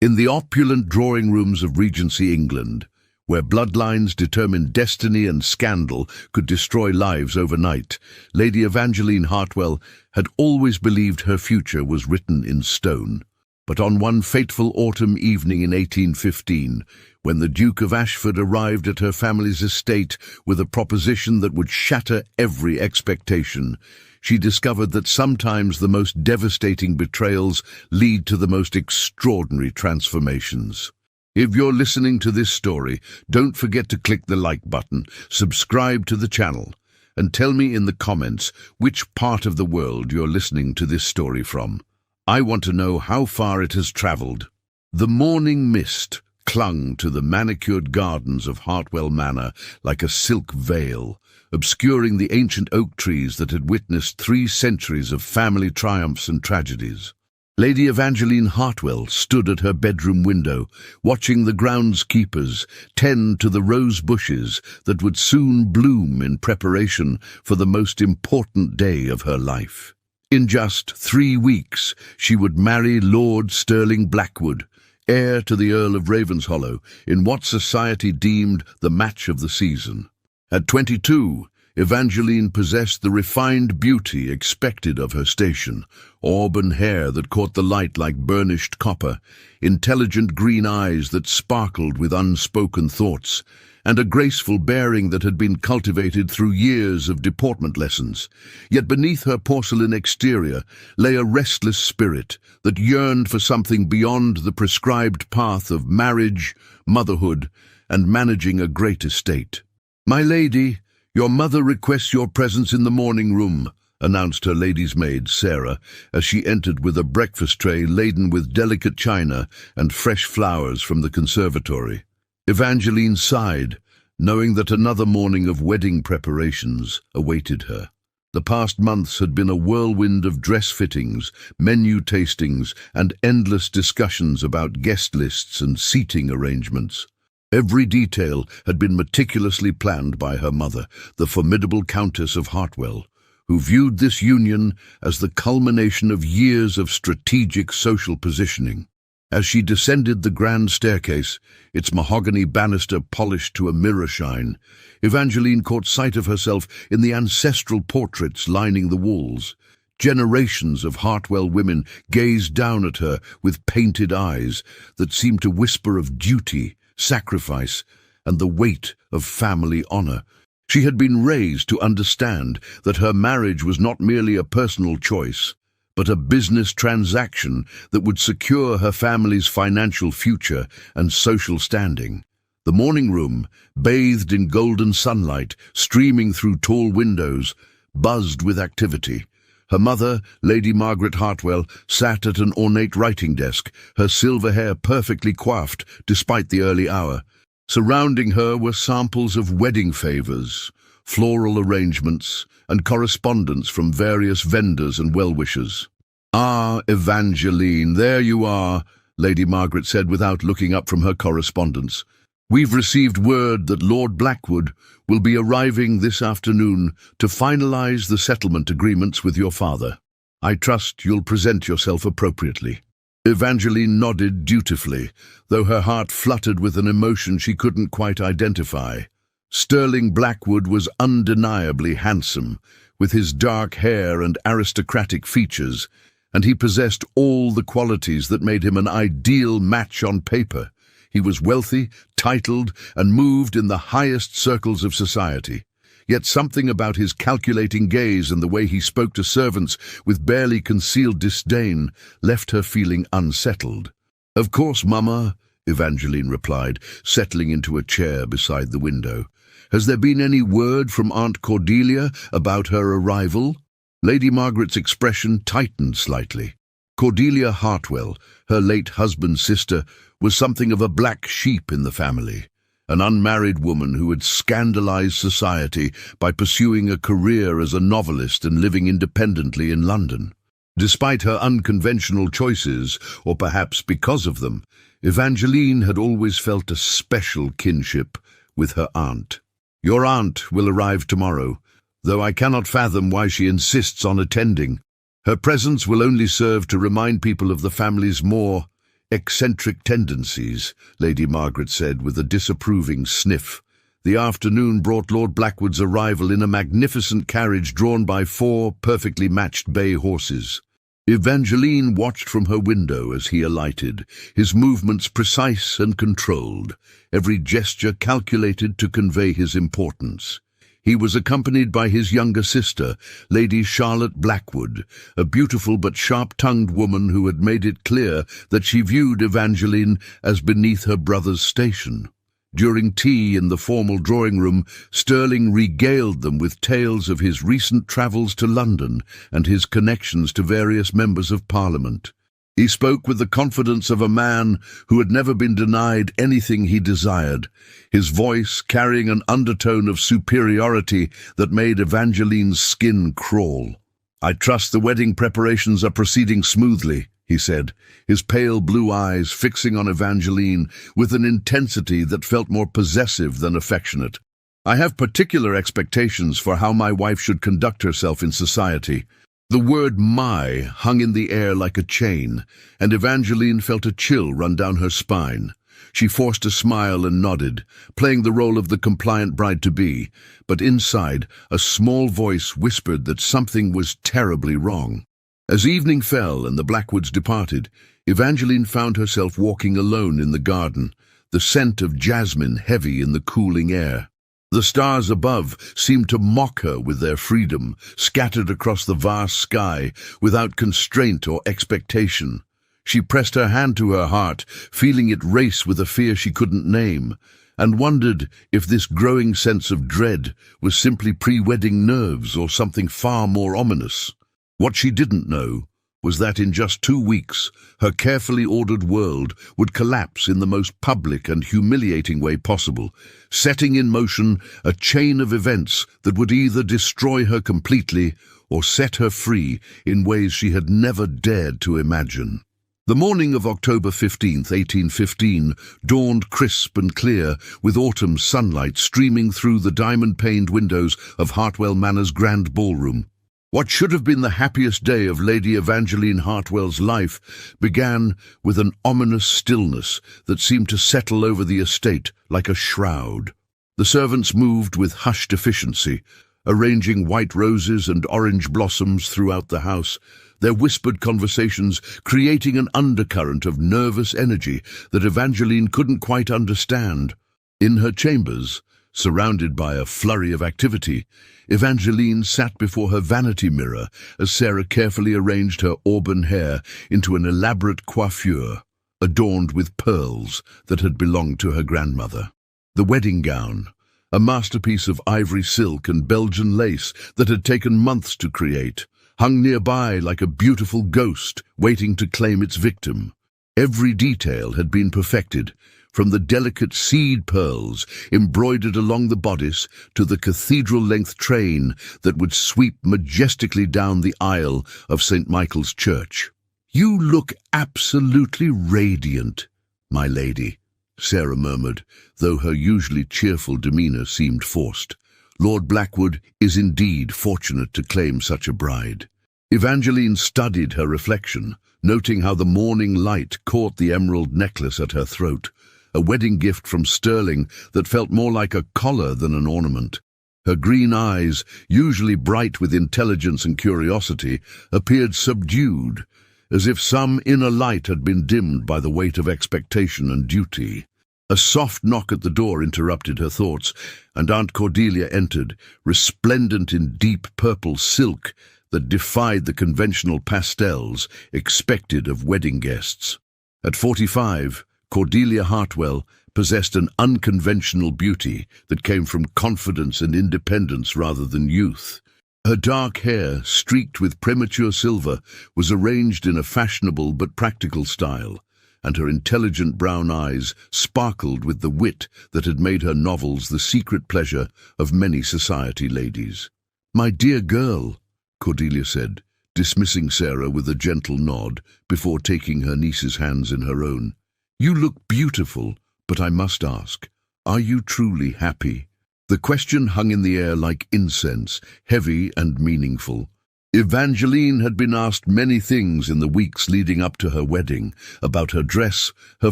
In the opulent drawing rooms of Regency England, where bloodlines determined destiny and scandal could destroy lives overnight, Lady Evangeline Hartwell had always believed her future was written in stone. But on one fateful autumn evening in 1815, when the Duke of Ashford arrived at her family's estate with a proposition that would shatter every expectation, she discovered that sometimes the most devastating betrayals lead to the most extraordinary transformations. If you're listening to this story, don't forget to click the like button, subscribe to the channel, and tell me in the comments which part of the world you're listening to this story from. I want to know how far it has traveled. The morning mist clung to the manicured gardens of Hartwell Manor like a silk veil, obscuring the ancient oak trees that had witnessed 3 centuries of family triumphs and tragedies. Lady Evangeline Hartwell stood at her bedroom window, watching the groundskeepers tend to the rose bushes that would soon bloom in preparation for the most important day of her life. In just 3 weeks, she would marry Lord Stirling Blackwood, heir to the Earl of Ravenshollow, in what society deemed the match of the season. At 22, Evangeline possessed the refined beauty expected of her station, auburn hair that caught the light like burnished copper, intelligent green eyes that sparkled with unspoken thoughts, and a graceful bearing that had been cultivated through years of deportment lessons. Yet beneath her porcelain exterior lay a restless spirit that yearned for something beyond the prescribed path of marriage, motherhood, and managing a great estate. "My lady, your mother requests your presence in the morning room," announced her lady's maid, Sarah, as she entered with a breakfast tray laden with delicate china and fresh flowers from the conservatory. Evangeline sighed, knowing that another morning of wedding preparations awaited her. The past months had been a whirlwind of dress fittings, menu tastings, and endless discussions about guest lists and seating arrangements. Every detail had been meticulously planned by her mother, the formidable Countess of Hartwell, who viewed this union as the culmination of years of strategic social positioning. As she descended the grand staircase, its mahogany banister polished to a mirror shine, Evangeline caught sight of herself in the ancestral portraits lining the walls. Generations of Hartwell women gazed down at her with painted eyes that seemed to whisper of duty, sacrifice, and the weight of family honor. She had been raised to understand that her marriage was not merely a personal choice, but a business transaction that would secure her family's financial future and social standing. The morning room, bathed in golden sunlight, streaming through tall windows, buzzed with activity. Her mother, Lady Margaret Hartwell, sat at an ornate writing desk, her silver hair perfectly coiffed despite the early hour. Surrounding her were samples of wedding favors, floral arrangements, and correspondence from various vendors and well-wishers. "Ah, Evangeline, there you are," Lady Margaret said without looking up from her correspondence. "We've received word that Lord Blackwood will be arriving this afternoon to finalize the settlement agreements with your father. I trust you'll present yourself appropriately." Evangeline nodded dutifully, though her heart fluttered with an emotion she couldn't quite identify. Stirling Blackwood was undeniably handsome, with his dark hair and aristocratic features, and he possessed all the qualities that made him an ideal match on paper. He was wealthy, titled, and moved in the highest circles of society. Yet something about his calculating gaze and the way he spoke to servants with barely concealed disdain left her feeling unsettled. "Of course, Mama," Evangeline replied, settling into a chair beside the window. "Has there been any word from Aunt Cordelia about her arrival?" Lady Margaret's expression tightened slightly. Cordelia Hartwell, her late husband's sister, was something of a black sheep in the family, an unmarried woman who had scandalized society by pursuing a career as a novelist and living independently in London. Despite her unconventional choices, or perhaps because of them, Evangeline had always felt a special kinship with her aunt. "Your aunt will arrive tomorrow, though I cannot fathom why she insists on attending. Her presence will only serve to remind people of the family's more eccentric tendencies," Lady Margaret said with a disapproving sniff. The afternoon brought Lord Blackwood's arrival in a magnificent carriage drawn by 4 perfectly matched bay horses. Evangeline watched from her window as he alighted, his movements precise and controlled, every gesture calculated to convey his importance. He was accompanied by his younger sister, Lady Charlotte Blackwood, a beautiful but sharp-tongued woman who had made it clear that she viewed Evangeline as beneath her brother's station. During tea in the formal drawing-room, Sterling regaled them with tales of his recent travels to London and his connections to various members of Parliament. He spoke with the confidence of a man who had never been denied anything he desired, his voice carrying an undertone of superiority that made Evangeline's skin crawl. "I trust the wedding preparations are proceeding smoothly," he said, his pale blue eyes fixing on Evangeline with an intensity that felt more possessive than affectionate. "I have particular expectations for how my wife should conduct herself in society." The word "my" hung in the air like a chain, and Evangeline felt a chill run down her spine. She forced a smile and nodded, playing the role of the compliant bride-to-be, but inside, a small voice whispered that something was terribly wrong. As evening fell and the Blackwoods departed, Evangeline found herself walking alone in the garden, the scent of jasmine heavy in the cooling air. The stars above seemed to mock her with their freedom, scattered across the vast sky, without constraint or expectation. She pressed her hand to her heart, feeling it race with a fear she couldn't name, and wondered if this growing sense of dread was simply pre-wedding nerves or something far more ominous. What she didn't know was that in just 2 weeks, her carefully ordered world would collapse in the most public and humiliating way possible, setting in motion a chain of events that would either destroy her completely or set her free in ways she had never dared to imagine. The morning of October 15th, 1815, dawned crisp and clear, with autumn sunlight streaming through the diamond-paned windows of Hartwell Manor's grand ballroom. What should have been the happiest day of Lady Evangeline Hartwell's life began with an ominous stillness that seemed to settle over the estate like a shroud. The servants moved with hushed efficiency, arranging white roses and orange blossoms throughout the house, their whispered conversations creating an undercurrent of nervous energy that Evangeline couldn't quite understand. In her chambers, surrounded by a flurry of activity, Evangeline sat before her vanity mirror as Sarah carefully arranged her auburn hair into an elaborate coiffure, adorned with pearls that had belonged to her grandmother. The wedding gown, a masterpiece of ivory silk and Belgian lace that had taken months to create, hung nearby like a beautiful ghost waiting to claim its victim. Every detail had been perfected, from the delicate seed pearls embroidered along the bodice to the cathedral-length train that would sweep majestically down the aisle of St. Michael's Church. "You look absolutely radiant, my lady," Sarah murmured, though her usually cheerful demeanour seemed forced. "Lord Blackwood is indeed fortunate to claim such a bride." Evangeline studied her reflection, noting how the morning light caught the emerald necklace at her throat, a wedding gift from Sterling that felt more like a collar than an ornament. Her green eyes, usually bright with intelligence and curiosity, appeared subdued, as if some inner light had been dimmed by the weight of expectation and duty. A soft knock at the door interrupted her thoughts, and Aunt Cordelia entered, resplendent in deep purple silk that defied the conventional pastels expected of wedding guests. At 45, Cordelia Hartwell possessed an unconventional beauty that came from confidence and independence rather than youth. Her dark hair, streaked with premature silver, was arranged in a fashionable but practical style, and her intelligent brown eyes sparkled with the wit that had made her novels the secret pleasure of many society ladies. "My dear girl," Cordelia said, dismissing Sarah with a gentle nod before taking her niece's hands in her own. "You look beautiful, but I must ask, are you truly happy?" The question hung in the air like incense, heavy and meaningful. Evangeline had been asked many things in the weeks leading up to her wedding, about her dress, her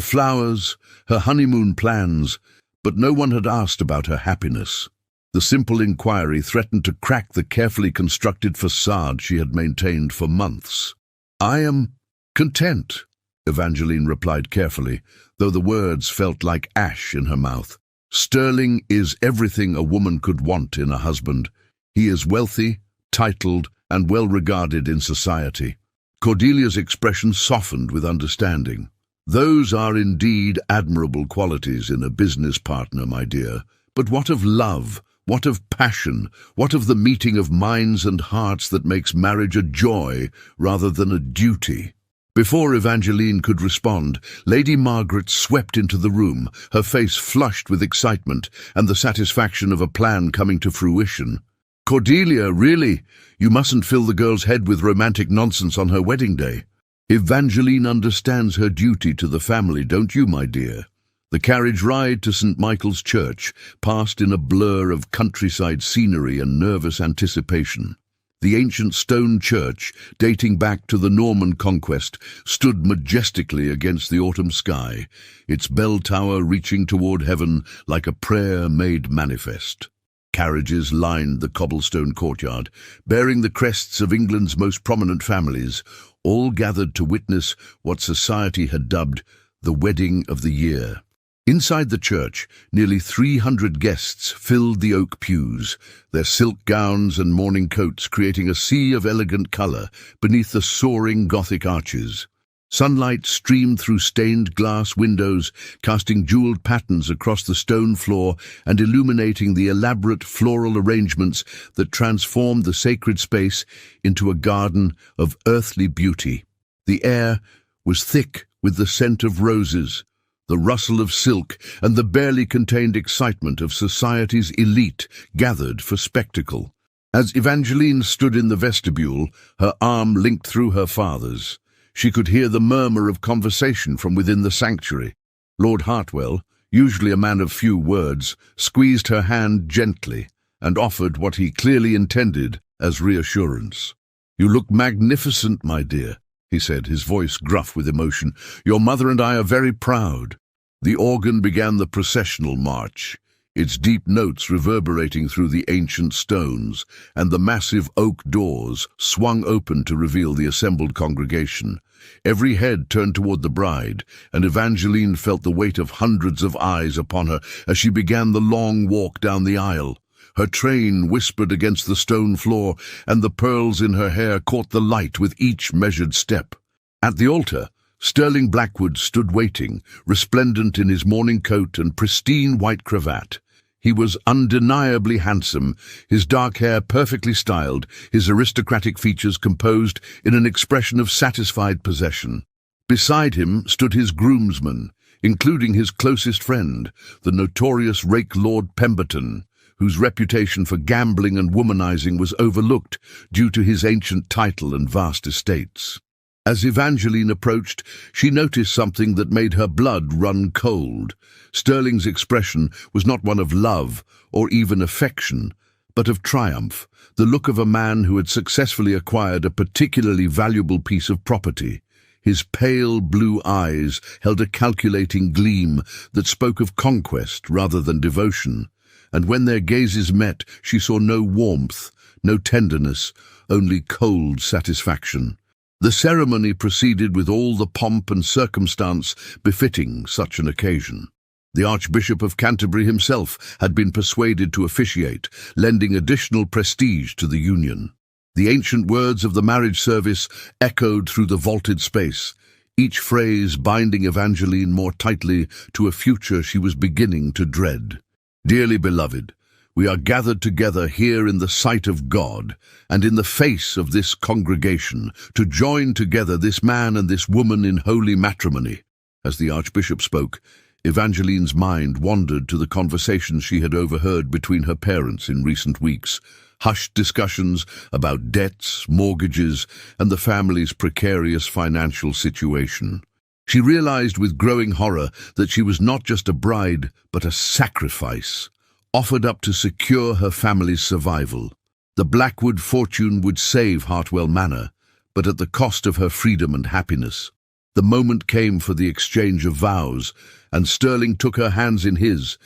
flowers, her honeymoon plans, but no one had asked about her happiness. The simple inquiry threatened to crack the carefully constructed facade she had maintained for months. "I am content," Evangeline replied carefully, though the words felt like ash in her mouth. "Sterling is everything a woman could want in a husband. He is wealthy, titled, and well regarded in society." Cordelia's expression softened with understanding. "Those are indeed admirable qualities in a business partner, my dear. But what of love? What of passion? What of the meeting of minds and hearts that makes marriage a joy rather than a duty?" Before Evangeline could respond, Lady Margaret swept into the room, her face flushed with excitement and the satisfaction of a plan coming to fruition. "Cordelia, really? You mustn't fill the girl's head with romantic nonsense on her wedding day. Evangeline understands her duty to the family, don't you, my dear?" The carriage ride to St. Michael's Church passed in a blur of countryside scenery and nervous anticipation. The ancient stone church, dating back to the Norman conquest, stood majestically against the autumn sky, its bell tower reaching toward heaven like a prayer made manifest. Carriages lined the cobblestone courtyard, bearing the crests of England's most prominent families, all gathered to witness what society had dubbed the wedding of the year. Inside the church, nearly 300 guests filled the oak pews, their silk gowns and morning coats creating a sea of elegant colour beneath the soaring Gothic arches. Sunlight streamed through stained glass windows, casting jewelled patterns across the stone floor and illuminating the elaborate floral arrangements that transformed the sacred space into a garden of earthly beauty. The air was thick with the scent of roses, the rustle of silk, and the barely contained excitement of society's elite gathered for spectacle. As Evangeline stood in the vestibule, her arm linked through her father's, she could hear the murmur of conversation from within the sanctuary. Lord Hartwell, usually a man of few words, squeezed her hand gently and offered what he clearly intended as reassurance. "You look magnificent, my dear," he said, his voice gruff with emotion. "Your mother and I are very proud." The organ began the processional march, its deep notes reverberating through the ancient stones, and the massive oak doors swung open to reveal the assembled congregation. Every head turned toward the bride, and Evangeline felt the weight of hundreds of eyes upon her as she began the long walk down the aisle. Her train whispered against the stone floor, and the pearls in her hair caught the light with each measured step. At the altar, Sterling Blackwood stood waiting, resplendent in his morning coat and pristine white cravat. He was undeniably handsome, his dark hair perfectly styled, his aristocratic features composed in an expression of satisfied possession. Beside him stood his groomsmen, including his closest friend, the notorious rake Lord Pemberton, whose reputation for gambling and womanizing was overlooked due to his ancient title and vast estates. As Evangeline approached, she noticed something that made her blood run cold. Sterling's expression was not one of love or even affection, but of triumph, the look of a man who had successfully acquired a particularly valuable piece of property. His pale blue eyes held a calculating gleam that spoke of conquest rather than devotion, and when their gazes met, she saw no warmth, no tenderness, only cold satisfaction. The ceremony proceeded with all the pomp and circumstance befitting such an occasion. The Archbishop of Canterbury himself had been persuaded to officiate, lending additional prestige to the union. The ancient words of the marriage service echoed through the vaulted space, each phrase binding Evangeline more tightly to a future she was beginning to dread. "Dearly beloved, we are gathered together here in the sight of God and in the face of this congregation to join together this man and this woman in holy matrimony." As the Archbishop spoke, Evangeline's mind wandered to the conversations she had overheard between her parents in recent weeks, hushed discussions about debts, mortgages, and the family's precarious financial situation. She realized with growing horror that she was not just a bride, but a sacrifice, offered up to secure her family's survival. The Blackwood fortune would save Hartwell Manor, but at the cost of her freedom and happiness. The moment came for the exchange of vows, and Sterling took her hands in his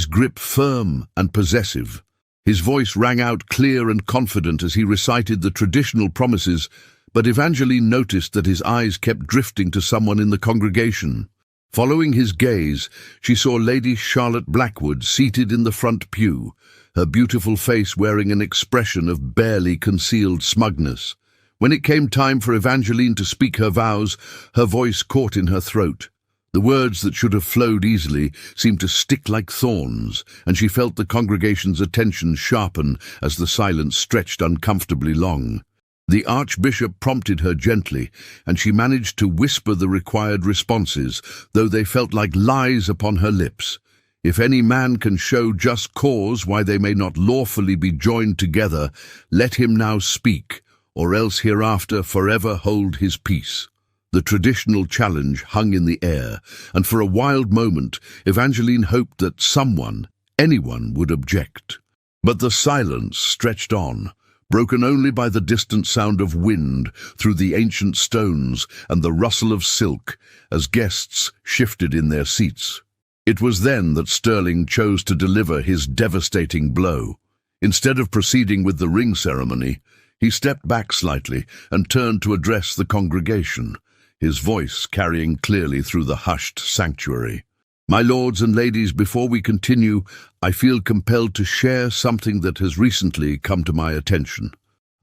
grip firm and possessive. His voice rang out clear and confident as he recited the traditional promises, but Evangeline noticed that his eyes kept drifting to someone in the congregation. Following his gaze, she saw Lady Charlotte Blackwood seated in the front pew, her beautiful face wearing an expression of barely concealed smugness. When it came time for Evangeline to speak her vows, her voice caught in her throat. The words that should have flowed easily seemed to stick like thorns, and she felt the congregation's attention sharpen as the silence stretched uncomfortably long. The Archbishop prompted her gently, and she managed to whisper the required responses, though they felt like lies upon her lips. If any man can show just cause why they may not lawfully be joined together, let him now speak, or else hereafter forever hold his peace. The traditional challenge hung in the air, and for a wild moment Evangeline hoped that someone, anyone, would object. But the silence stretched on, broken only by the distant sound of wind through the ancient stones and the rustle of silk as guests shifted in their seats. It was then that Sterling chose to deliver his devastating blow. Instead of proceeding with the ring ceremony, he stepped back slightly and turned to address the congregation, his voice carrying clearly through the hushed sanctuary. "My lords and ladies, before we continue, I feel compelled to share something that has recently come to my attention."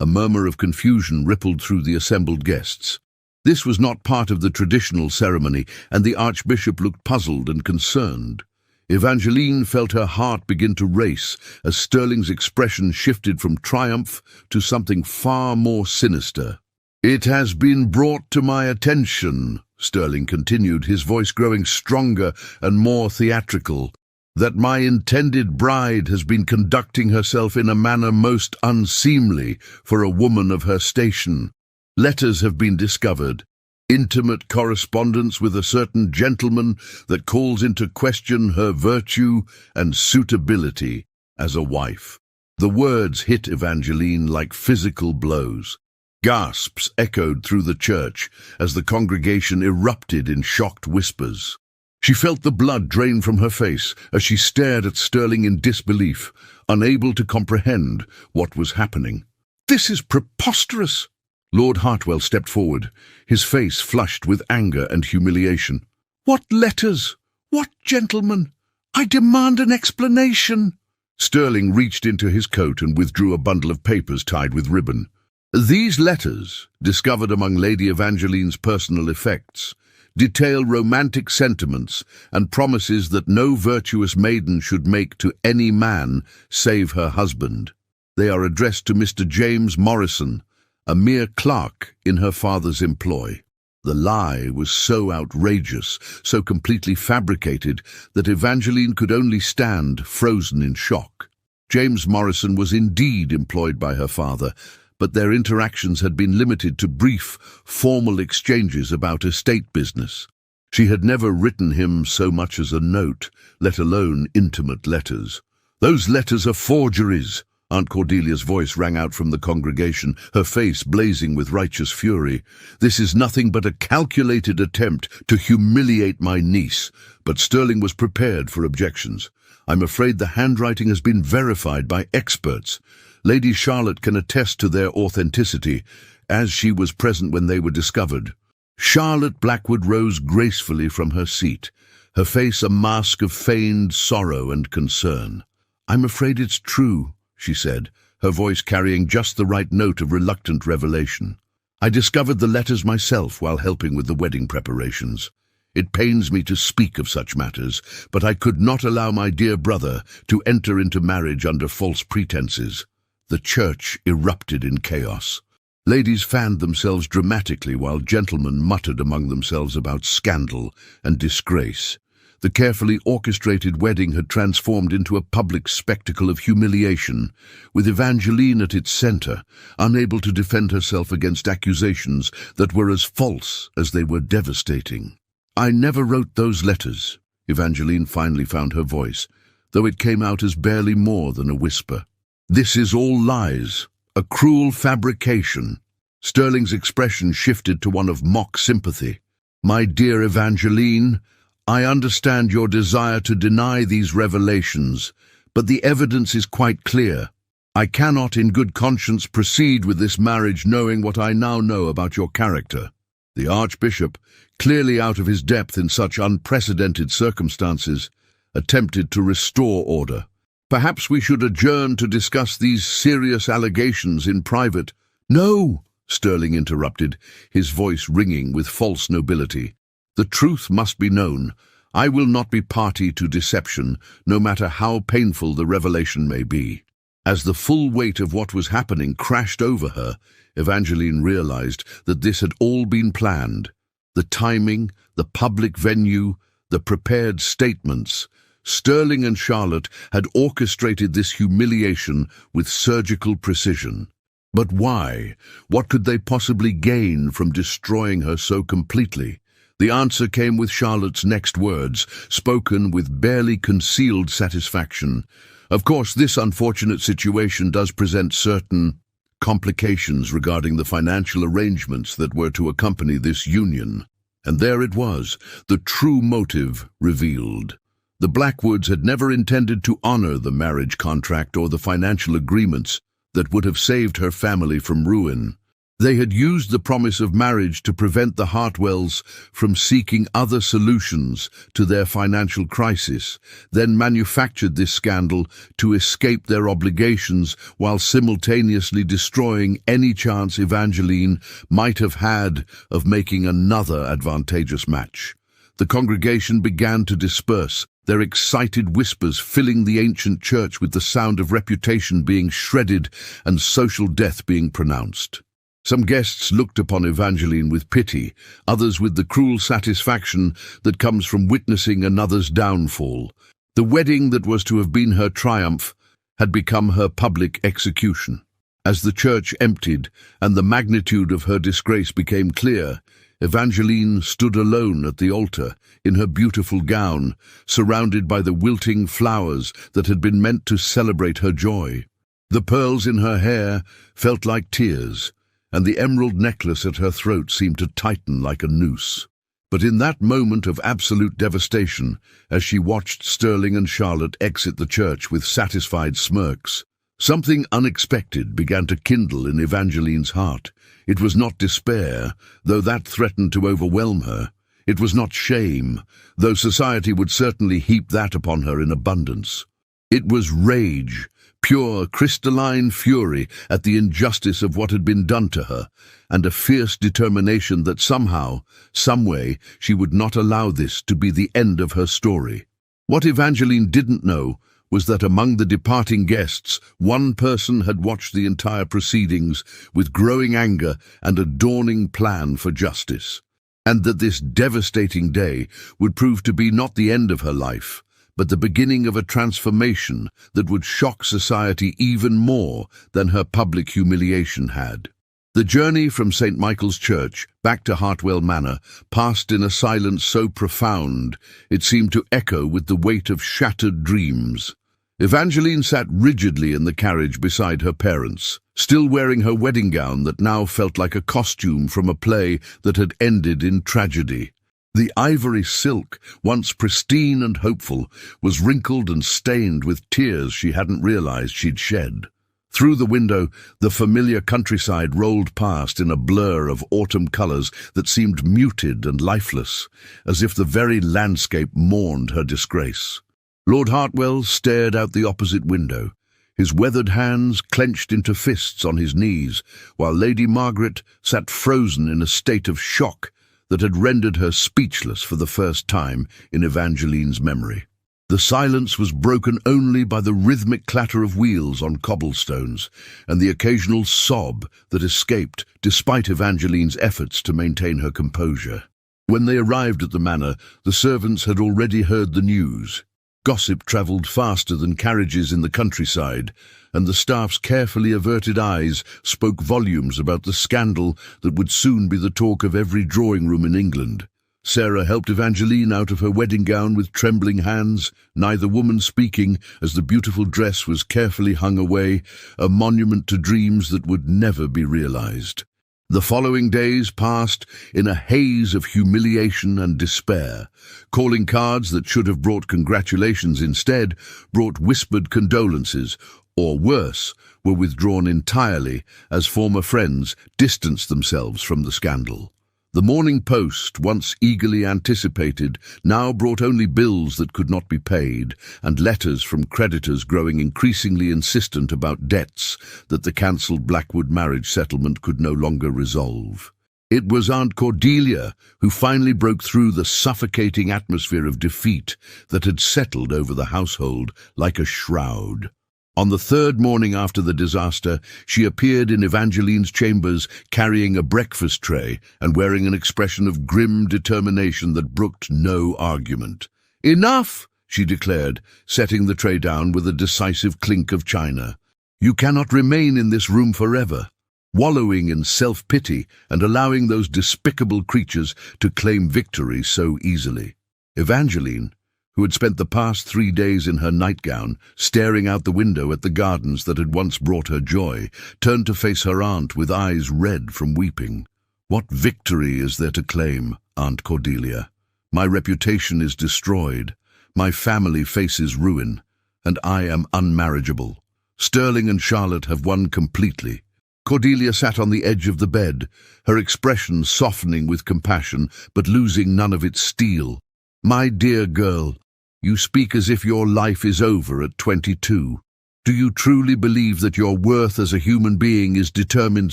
A murmur of confusion rippled through the assembled guests. This was not part of the traditional ceremony, and the Archbishop looked puzzled and concerned. Evangeline felt her heart begin to race as Sterling's expression shifted from triumph to something far more sinister. "It has been brought to my attention," Sterling continued, his voice growing stronger and more theatrical, "that my intended bride has been conducting herself in a manner most unseemly for a woman of her station. Letters have been discovered, intimate correspondence with a certain gentleman that calls into question her virtue and suitability as a wife." The words hit Evangeline like physical blows. Gasps echoed through the church as the congregation erupted in shocked whispers. She felt the blood drain from her face as she stared at Sterling in disbelief, unable to comprehend what was happening. "This is preposterous!" Lord Hartwell stepped forward, his face flushed with anger and humiliation. "What letters? What gentleman? I demand an explanation!" Sterling reached into his coat and withdrew a bundle of papers tied with ribbon. "These letters, discovered among Lady Evangeline's personal effects, detail romantic sentiments and promises that no virtuous maiden should make to any man save her husband. They are addressed to Mr. James Morrison, a mere clerk in her father's employ." The lie was so outrageous, so completely fabricated, that Evangeline could only stand frozen in shock. James Morrison was indeed employed by her father, but their interactions had been limited to brief, formal exchanges about estate business. She had never written him so much as a note, let alone intimate letters. "Those letters are forgeries!" Aunt Cordelia's voice rang out from the congregation, her face blazing with righteous fury. "This is nothing but a calculated attempt to humiliate my niece." But Sterling was prepared for objections. "I'm afraid the handwriting has been verified by experts. Lady Charlotte can attest to their authenticity, as she was present when they were discovered." Charlotte Blackwood rose gracefully from her seat, her face a mask of feigned sorrow and concern. "I'm afraid it's true," she said, her voice carrying just the right note of reluctant revelation. "I discovered the letters myself while helping with the wedding preparations. It pains me to speak of such matters, but I could not allow my dear brother to enter into marriage under false pretenses." The church erupted in chaos. Ladies fanned themselves dramatically while gentlemen muttered among themselves about scandal and disgrace. The carefully orchestrated wedding had transformed into a public spectacle of humiliation, with Evangeline at its center, unable to defend herself against accusations that were as false as they were devastating. "I never wrote those letters," Evangeline finally found her voice, though it came out as barely more than a whisper. "This is all lies." a cruel fabrication. Sterling's expression shifted to one of mock sympathy. My dear Evangeline, I understand your desire to deny these revelations, but the evidence is quite clear. I cannot in good conscience proceed with this marriage knowing what I now know about your character. The Archbishop, clearly out of his depth in such unprecedented circumstances, attempted to restore order. Perhaps we should adjourn to discuss these serious allegations in private. No, Sterling interrupted, his voice ringing with false nobility. The truth must be known. I will not be party to deception, no matter how painful the revelation may be. As the full weight of what was happening crashed over her, Evangeline realized that this had all been planned. The timing, the public venue, the prepared statements. Sterling and Charlotte had orchestrated this humiliation with surgical precision. But why? What could they possibly gain from destroying her so completely? The answer came with Charlotte's next words, spoken with barely concealed satisfaction. Of course, this unfortunate situation does present certain complications regarding the financial arrangements that were to accompany this union. And there it was, the true motive revealed. The Blackwoods had never intended to honor the marriage contract or the financial agreements that would have saved her family from ruin. They had used the promise of marriage to prevent the Hartwells from seeking other solutions to their financial crisis, then manufactured this scandal to escape their obligations while simultaneously destroying any chance Evangeline might have had of making another advantageous match. The congregation began to disperse, their excited whispers filling the ancient church with the sound of reputation being shredded and social death being pronounced. Some guests looked upon Evangeline with pity, others with the cruel satisfaction that comes from witnessing another's downfall. The wedding that was to have been her triumph had become her public execution. As the church emptied and the magnitude of her disgrace became clear, Evangeline stood alone at the altar, in her beautiful gown, surrounded by the wilting flowers that had been meant to celebrate her joy. The pearls in her hair felt like tears, and the emerald necklace at her throat seemed to tighten like a noose. But in that moment of absolute devastation, as she watched Sterling and Charlotte exit the church with satisfied smirks, something unexpected began to kindle in Evangeline's heart. It was not despair, though that threatened to overwhelm her. It was not shame, though society would certainly heap that upon her in abundance. It was rage, pure crystalline fury at the injustice of what had been done to her, and a fierce determination that somehow, someway, she would not allow this to be the end of her story. What Evangeline didn't know was that among the departing guests, one person had watched the entire proceedings with growing anger and a dawning plan for justice, and that this devastating day would prove to be not the end of her life, but the beginning of a transformation that would shock society even more than her public humiliation had. The journey from St. Michael's Church back to Hartwell Manor passed in a silence so profound it seemed to echo with the weight of shattered dreams. Evangeline sat rigidly in the carriage beside her parents, still wearing her wedding gown that now felt like a costume from a play that had ended in tragedy. The ivory silk, once pristine and hopeful, was wrinkled and stained with tears she hadn't realized she'd shed. Through the window, the familiar countryside rolled past in a blur of autumn colors that seemed muted and lifeless, as if the very landscape mourned her disgrace. Lord Hartwell stared out the opposite window, his weathered hands clenched into fists on his knees, while Lady Margaret sat frozen in a state of shock that had rendered her speechless for the first time in Evangeline's memory. The silence was broken only by the rhythmic clatter of wheels on cobblestones and the occasional sob that escaped despite Evangeline's efforts to maintain her composure. When they arrived at the manor, the servants had already heard the news. Gossip travelled faster than carriages in the countryside, and the staff's carefully averted eyes spoke volumes about the scandal that would soon be the talk of every drawing-room in England. Sarah helped Evangeline out of her wedding gown with trembling hands, neither woman speaking, as the beautiful dress was carefully hung away, a monument to dreams that would never be realized. The following days passed in a haze of humiliation and despair. Calling cards that should have brought congratulations instead brought whispered condolences, or worse, were withdrawn entirely as former friends distanced themselves from the scandal. The Morning Post, once eagerly anticipated, now brought only bills that could not be paid, and letters from creditors growing increasingly insistent about debts that the cancelled Blackwood marriage settlement could no longer resolve. It was Aunt Cordelia who finally broke through the suffocating atmosphere of defeat that had settled over the household like a shroud. On the third morning after the disaster, she appeared in Evangeline's chambers carrying a breakfast tray and wearing an expression of grim determination that brooked no argument. "Enough!" she declared, setting the tray down with a decisive clink of china. "You cannot remain in this room forever, wallowing in self-pity and allowing those despicable creatures to claim victory so easily." Evangeline, who had spent the past 3 days in her nightgown, staring out the window at the gardens that had once brought her joy, turned to face her aunt with eyes red from weeping. "What victory is there to claim, Aunt Cordelia? My reputation is destroyed, my family faces ruin, and I am unmarriageable. Sterling and Charlotte have won completely." Cordelia sat on the edge of the bed, her expression softening with compassion, but losing none of its steel. "My dear girl, you speak as if your life is over at 22. Do you truly believe that your worth as a human being is determined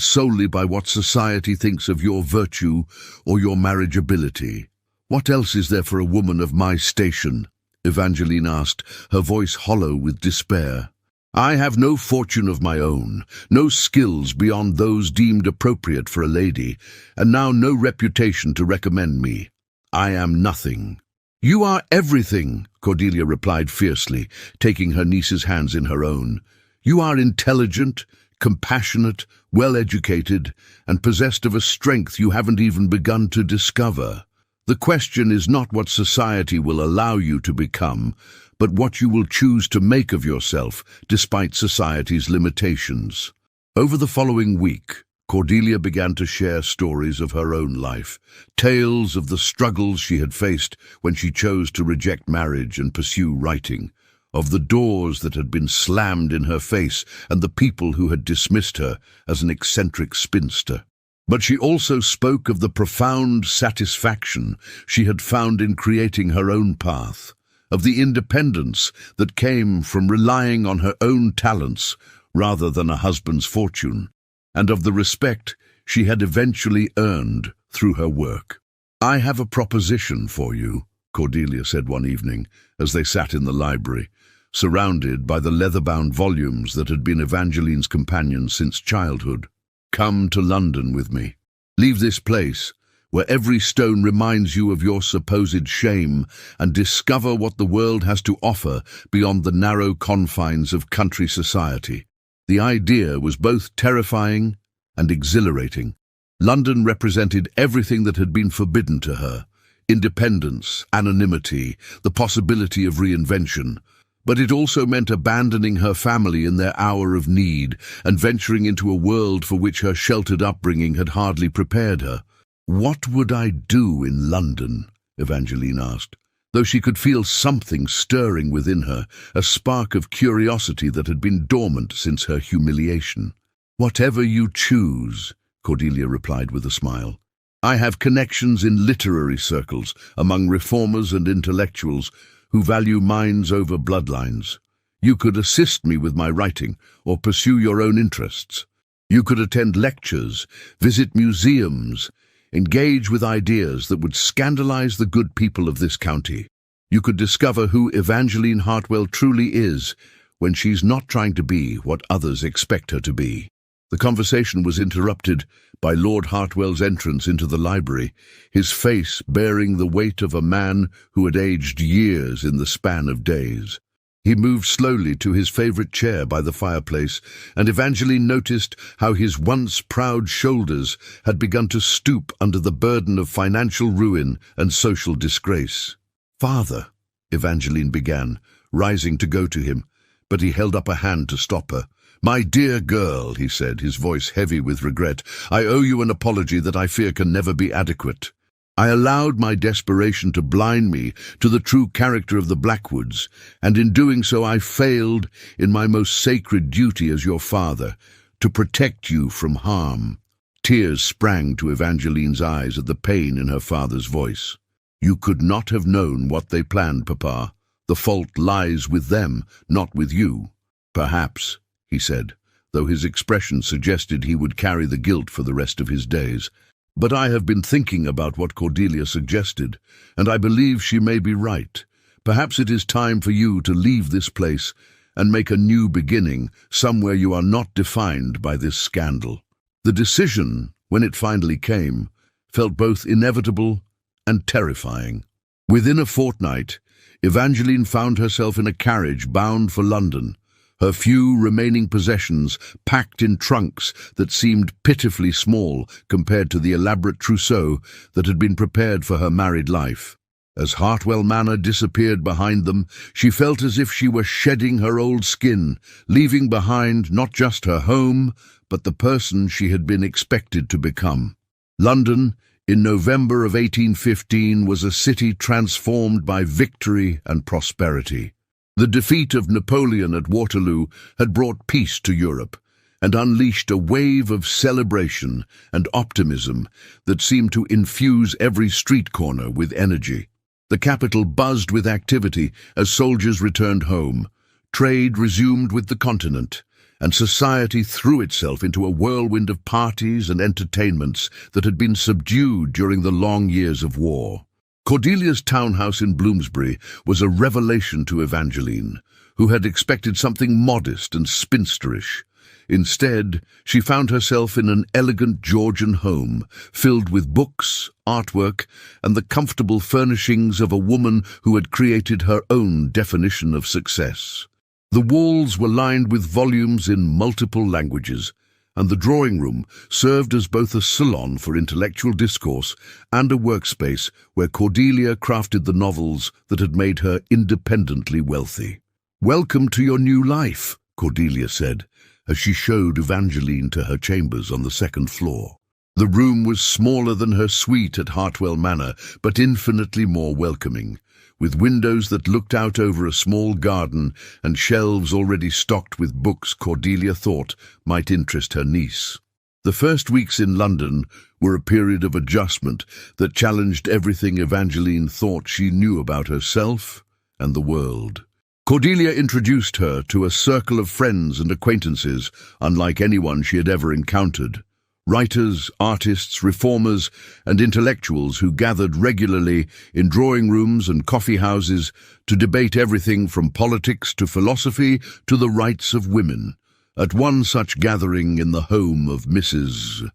solely by what society thinks of your virtue or your marriageability? What else is there for a woman of my station?" Evangeline asked, her voice hollow with despair. "I have no fortune of my own, no skills beyond those deemed appropriate for a lady, and now no reputation to recommend me. I am nothing." "You are everything," Cordelia replied fiercely, taking her niece's hands in her own. "You are intelligent, compassionate, well-educated, and possessed of a strength you haven't even begun to discover. The question is not what society will allow you to become, but what you will choose to make of yourself despite society's limitations." Over the following week, Cordelia began to share stories of her own life, tales of the struggles she had faced when she chose to reject marriage and pursue writing, of the doors that had been slammed in her face and the people who had dismissed her as an eccentric spinster. But she also spoke of the profound satisfaction she had found in creating her own path, of the independence that came from relying on her own talents rather than a husband's fortune, and of the respect she had eventually earned through her work. "I have a proposition for you," Cordelia said one evening as they sat in the library, surrounded by the leather-bound volumes that had been Evangeline's companions since childhood. "Come to London with me. Leave this place, where every stone reminds you of your supposed shame, and discover what the world has to offer beyond the narrow confines of country society." The idea was both terrifying and exhilarating. London represented everything that had been forbidden to her: independence, anonymity, the possibility of reinvention. But it also meant abandoning her family in their hour of need and venturing into a world for which her sheltered upbringing had hardly prepared her. "What would I do in London?" Evangeline asked, though she could feel something stirring within her, a spark of curiosity that had been dormant since her humiliation. "Whatever you choose," Cordelia replied with a smile. "I have connections in literary circles among reformers and intellectuals who value minds over bloodlines. You could assist me with my writing or pursue your own interests. You could attend lectures, visit museums, engage with ideas that would scandalize the good people of this county. You could discover who Evangeline Hartwell truly is when she's not trying to be what others expect her to be." The conversation was interrupted by Lord Hartwell's entrance into the library, his face bearing the weight of a man who had aged years in the span of days. He moved slowly to his favorite chair by the fireplace, and Evangeline noticed how his once proud shoulders had begun to stoop under the burden of financial ruin and social disgrace. "Father," Evangeline began, rising to go to him, but he held up a hand to stop her. "My dear girl," he said, his voice heavy with regret, "I owe you an apology that I fear can never be adequate. I allowed my desperation to blind me to the true character of the Blackwoods, and in doing so I failed in my most sacred duty as your father, to protect you from harm." Tears sprang to Evangeline's eyes at the pain in her father's voice. "You could not have known what they planned, Papa. The fault lies with them, not with you." "Perhaps," he said, though his expression suggested he would carry the guilt for the rest of his days. "But I have been thinking about what Cordelia suggested, and I believe she may be right. Perhaps it is time for you to leave this place and make a new beginning, somewhere you are not defined by this scandal." The decision, when it finally came, felt both inevitable and terrifying. Within a fortnight, Evangeline found herself in a carriage bound for London, her few remaining possessions packed in trunks that seemed pitifully small compared to the elaborate trousseau that had been prepared for her married life. As Hartwell Manor disappeared behind them, she felt as if she were shedding her old skin, leaving behind not just her home, but the person she had been expected to become. London, in November of 1815, was a city transformed by victory and prosperity. The defeat of Napoleon at Waterloo had brought peace to Europe and unleashed a wave of celebration and optimism that seemed to infuse every street corner with energy. The capital buzzed with activity as soldiers returned home, trade resumed with the continent, and society threw itself into a whirlwind of parties and entertainments that had been subdued during the long years of war. Cordelia's townhouse in Bloomsbury was a revelation to Evangeline, who had expected something modest and spinsterish. Instead, she found herself in an elegant Georgian home, filled with books, artwork, and the comfortable furnishings of a woman who had created her own definition of success. The walls were lined with volumes in multiple languages, and the drawing room served as both a salon for intellectual discourse and a workspace where Cordelia crafted the novels that had made her independently wealthy. "Welcome to your new life," Cordelia said, as she showed Evangeline to her chambers on the second floor. The room was smaller than her suite at Hartwell Manor, but infinitely more welcoming, with windows that looked out over a small garden and shelves already stocked with books Cordelia thought might interest her niece. The first weeks in London were a period of adjustment that challenged everything Evangeline thought she knew about herself and the world. Cordelia introduced her to a circle of friends and acquaintances unlike anyone she had ever encountered. Writers, artists, reformers, and intellectuals who gathered regularly in drawing rooms and coffee houses to debate everything from politics to philosophy to the rights of women. At one such gathering in the home of Mrs.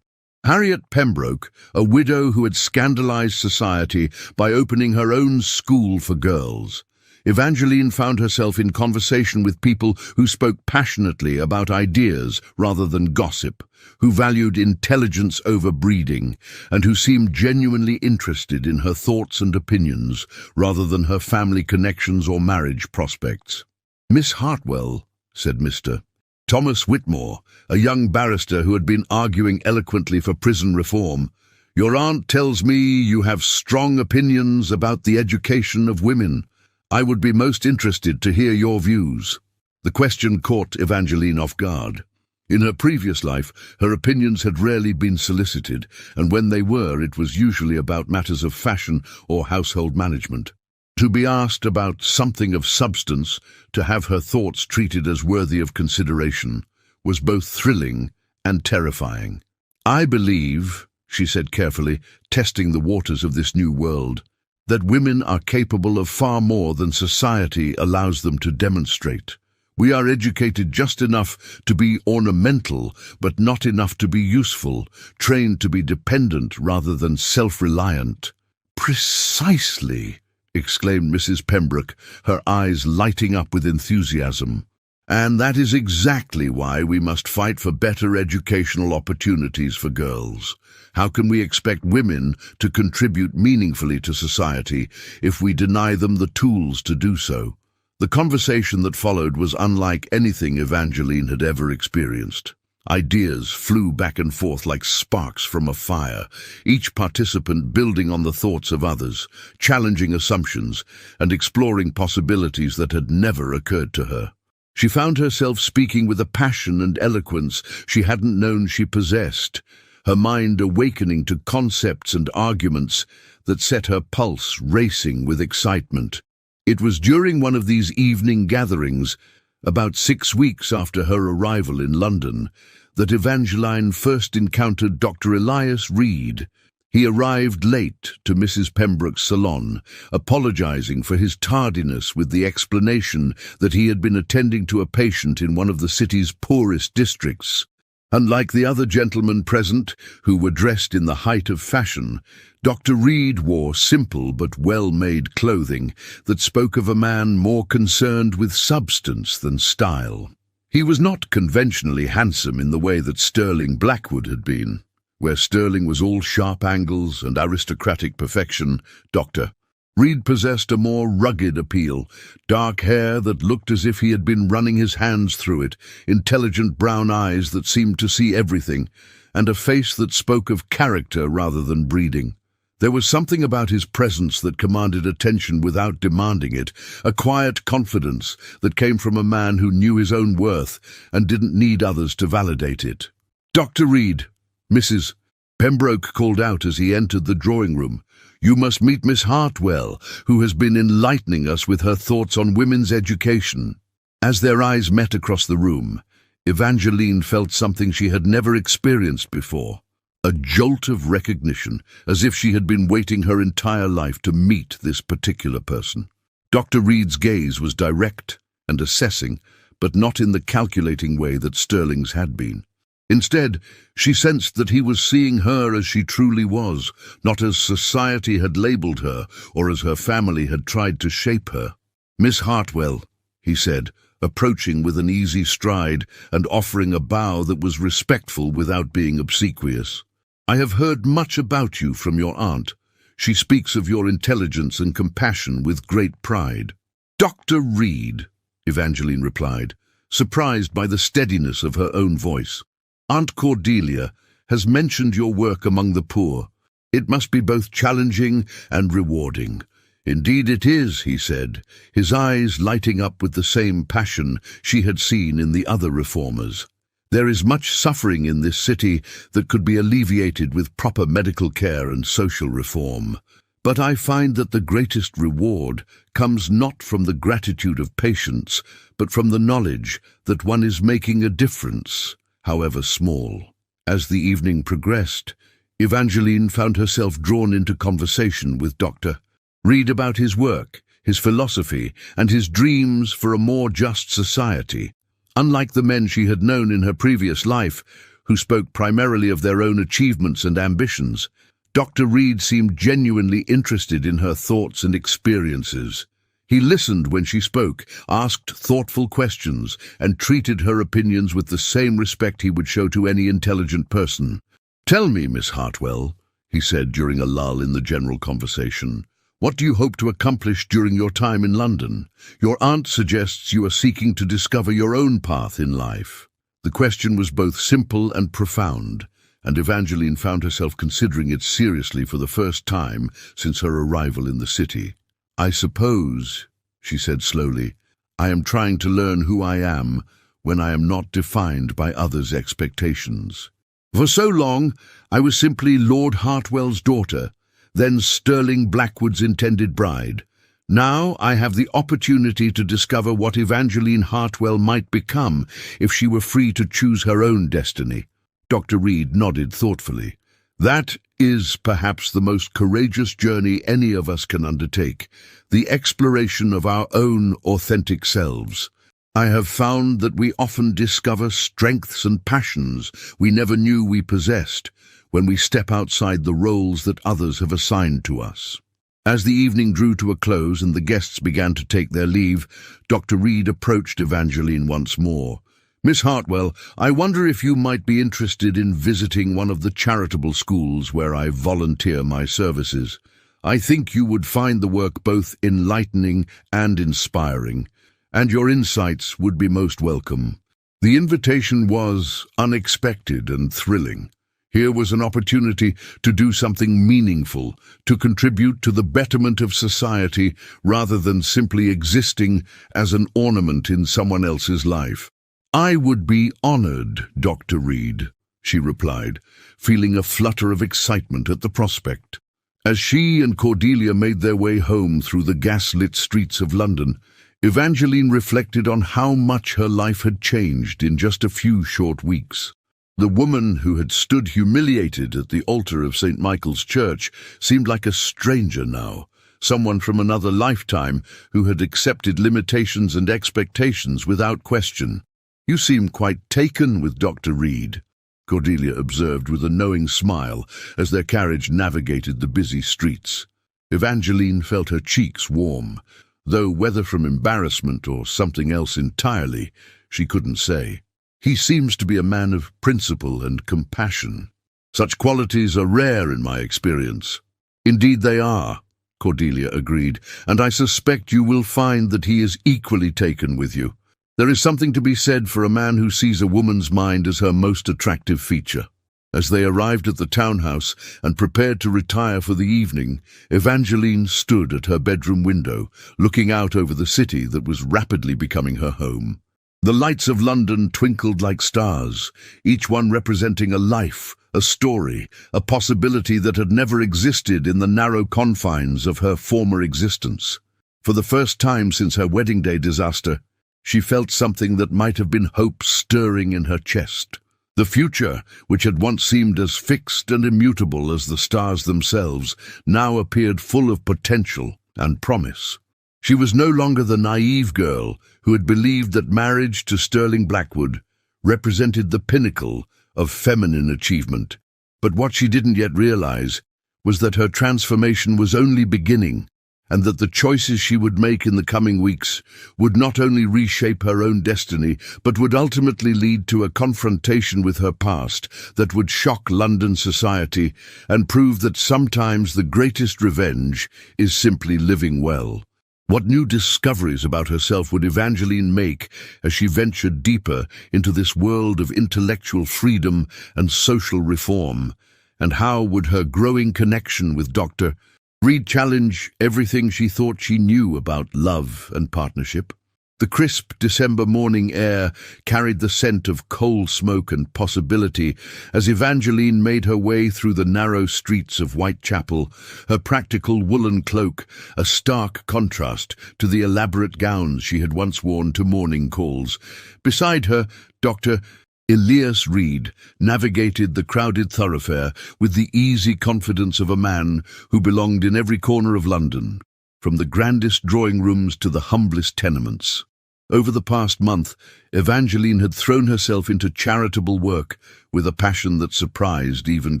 Harriet Pembroke, a widow who had scandalized society by opening her own school for girls, Evangeline found herself in conversation with people who spoke passionately about ideas rather than gossip, who valued intelligence over breeding, and who seemed genuinely interested in her thoughts and opinions rather than her family connections or marriage prospects. "Miss Hartwell," said Mr. Thomas Whitmore, a young barrister who had been arguing eloquently for prison reform, "your aunt tells me you have strong opinions about the education of women. I would be most interested to hear your views." The question caught Evangeline off guard. In her previous life, her opinions had rarely been solicited, and when they were, it was usually about matters of fashion or household management. To be asked about something of substance, to have her thoughts treated as worthy of consideration, was both thrilling and terrifying. "I believe," she said carefully, testing the waters of this new world, "that women are capable of far more than society allows them to demonstrate. We are educated just enough to be ornamental, but not enough to be useful, trained to be dependent rather than self-reliant." "Precisely," exclaimed Mrs. Pembroke, her eyes lighting up with enthusiasm. "And that is exactly why we must fight for better educational opportunities for girls. How can we expect women to contribute meaningfully to society if we deny them the tools to do so?" The conversation that followed was unlike anything Evangeline had ever experienced. Ideas flew back and forth like sparks from a fire, each participant building on the thoughts of others, challenging assumptions, and exploring possibilities that had never occurred to her. She found herself speaking with a passion and eloquence she hadn't known she possessed, her mind awakening to concepts and arguments that set her pulse racing with excitement. It was during one of these evening gatherings, about 6 weeks after her arrival in London, that Evangeline first encountered Dr. Elias Reed. He arrived late to Mrs. Pembroke's salon, apologizing for his tardiness with the explanation that he had been attending to a patient in one of the city's poorest districts. Unlike the other gentlemen present, who were dressed in the height of fashion, Dr. Reed wore simple but well-made clothing that spoke of a man more concerned with substance than style. He was not conventionally handsome in the way that Sterling Blackwood had been. Where Sterling was all sharp angles and aristocratic perfection, Dr. Reed possessed a more rugged appeal, dark hair that looked as if he had been running his hands through it, intelligent brown eyes that seemed to see everything, and a face that spoke of character rather than breeding. There was something about his presence that commanded attention without demanding it, a quiet confidence that came from a man who knew his own worth and didn't need others to validate it. "Dr. Reed," Mrs. Pembroke called out as he entered the drawing room, "you must meet Miss Hartwell, who has been enlightening us with her thoughts on women's education." As their eyes met across the room, Evangeline felt something she had never experienced before. A jolt of recognition, as if she had been waiting her entire life to meet this particular person. Dr. Reed's gaze was direct and assessing, but not in the calculating way that Sterling's had been. Instead, she sensed that he was seeing her as she truly was, not as society had labelled her or as her family had tried to shape her. "Miss Hartwell," he said, approaching with an easy stride and offering a bow that was respectful without being obsequious. "I have heard much about you from your aunt. She speaks of your intelligence and compassion with great pride." "Dr. Reed," Evangeline replied, surprised by the steadiness of her own voice. "Aunt Cordelia has mentioned your work among the poor. It must be both challenging and rewarding." "Indeed it is," he said, his eyes lighting up with the same passion she had seen in the other reformers. "There is much suffering in this city that could be alleviated with proper medical care and social reform. But I find that the greatest reward comes not from the gratitude of patients, but from the knowledge that one is making a difference, however small." As the evening progressed, Evangeline found herself drawn into conversation with Dr. Reed about his work, his philosophy, and his dreams for a more just society. Unlike the men she had known in her previous life, who spoke primarily of their own achievements and ambitions, Dr. Reed seemed genuinely interested in her thoughts and experiences. He listened when she spoke, asked thoughtful questions, and treated her opinions with the same respect he would show to any intelligent person. "Tell me, Miss Hartwell," he said during a lull in the general conversation, "what do you hope to accomplish during your time in London? Your aunt suggests you are seeking to discover your own path in life." The question was both simple and profound, and Evangeline found herself considering it seriously for the first time since her arrival in the city. "I suppose," she said slowly, "I am trying to learn who I am when I am not defined by others' expectations. For so long, I was simply Lord Hartwell's daughter, then Sterling Blackwood's intended bride. Now I have the opportunity to discover what Evangeline Hartwell might become if she were free to choose her own destiny." Dr. Reed nodded thoughtfully. "That is perhaps the most courageous journey any of us can undertake, the exploration of our own authentic selves. I have found that we often discover strengths and passions we never knew we possessed when we step outside the roles that others have assigned to us." As the evening drew to a close and the guests began to take their leave, Dr. Reed approached Evangeline once more. "Miss Hartwell, I wonder if you might be interested in visiting one of the charitable schools where I volunteer my services. I think you would find the work both enlightening and inspiring, and your insights would be most welcome." The invitation was unexpected and thrilling. Here was an opportunity to do something meaningful, to contribute to the betterment of society rather than simply existing as an ornament in someone else's life. "I would be honored, Dr. Reed," she replied, feeling a flutter of excitement at the prospect. As she and Cordelia made their way home through the gas-lit streets of London, Evangeline reflected on how much her life had changed in just a few short weeks. The woman who had stood humiliated at the altar of St. Michael's Church seemed like a stranger now, someone from another lifetime who had accepted limitations and expectations without question. "You seem quite taken with Dr. Reed," Cordelia observed with a knowing smile as their carriage navigated the busy streets. Evangeline felt her cheeks warm, though whether from embarrassment or something else entirely, she couldn't say. "He seems to be a man of principle and compassion. Such qualities are rare in my experience." "Indeed they are," Cordelia agreed, "and I suspect you will find that he is equally taken with you. There is something to be said for a man who sees a woman's mind as her most attractive feature." As they arrived at the townhouse and prepared to retire for the evening, Evangeline stood at her bedroom window, looking out over the city that was rapidly becoming her home. The lights of London twinkled like stars, each one representing a life, a story, a possibility that had never existed in the narrow confines of her former existence. For the first time since her wedding day disaster, she felt something that might have been hope stirring in her chest. The future, which had once seemed as fixed and immutable as the stars themselves, now appeared full of potential and promise. She was no longer the naive girl who had believed that marriage to Sterling Blackwood represented the pinnacle of feminine achievement. But what she didn't yet realize was that her transformation was only beginning, and that the choices she would make in the coming weeks would not only reshape her own destiny, but would ultimately lead to a confrontation with her past that would shock London society and prove that sometimes the greatest revenge is simply living well. What new discoveries about herself would Evangeline make as she ventured deeper into this world of intellectual freedom and social reform? And how would her growing connection with Dr. Reed challenge everything she thought she knew about love and partnership? The crisp December morning air carried the scent of coal smoke and possibility as Evangeline made her way through the narrow streets of Whitechapel, her practical woolen cloak a stark contrast to the elaborate gowns she had once worn to morning calls. Beside her, Dr. Elias Reed navigated the crowded thoroughfare with the easy confidence of a man who belonged in every corner of London, from the grandest drawing rooms to the humblest tenements. Over the past month, Evangeline had thrown herself into charitable work with a passion that surprised even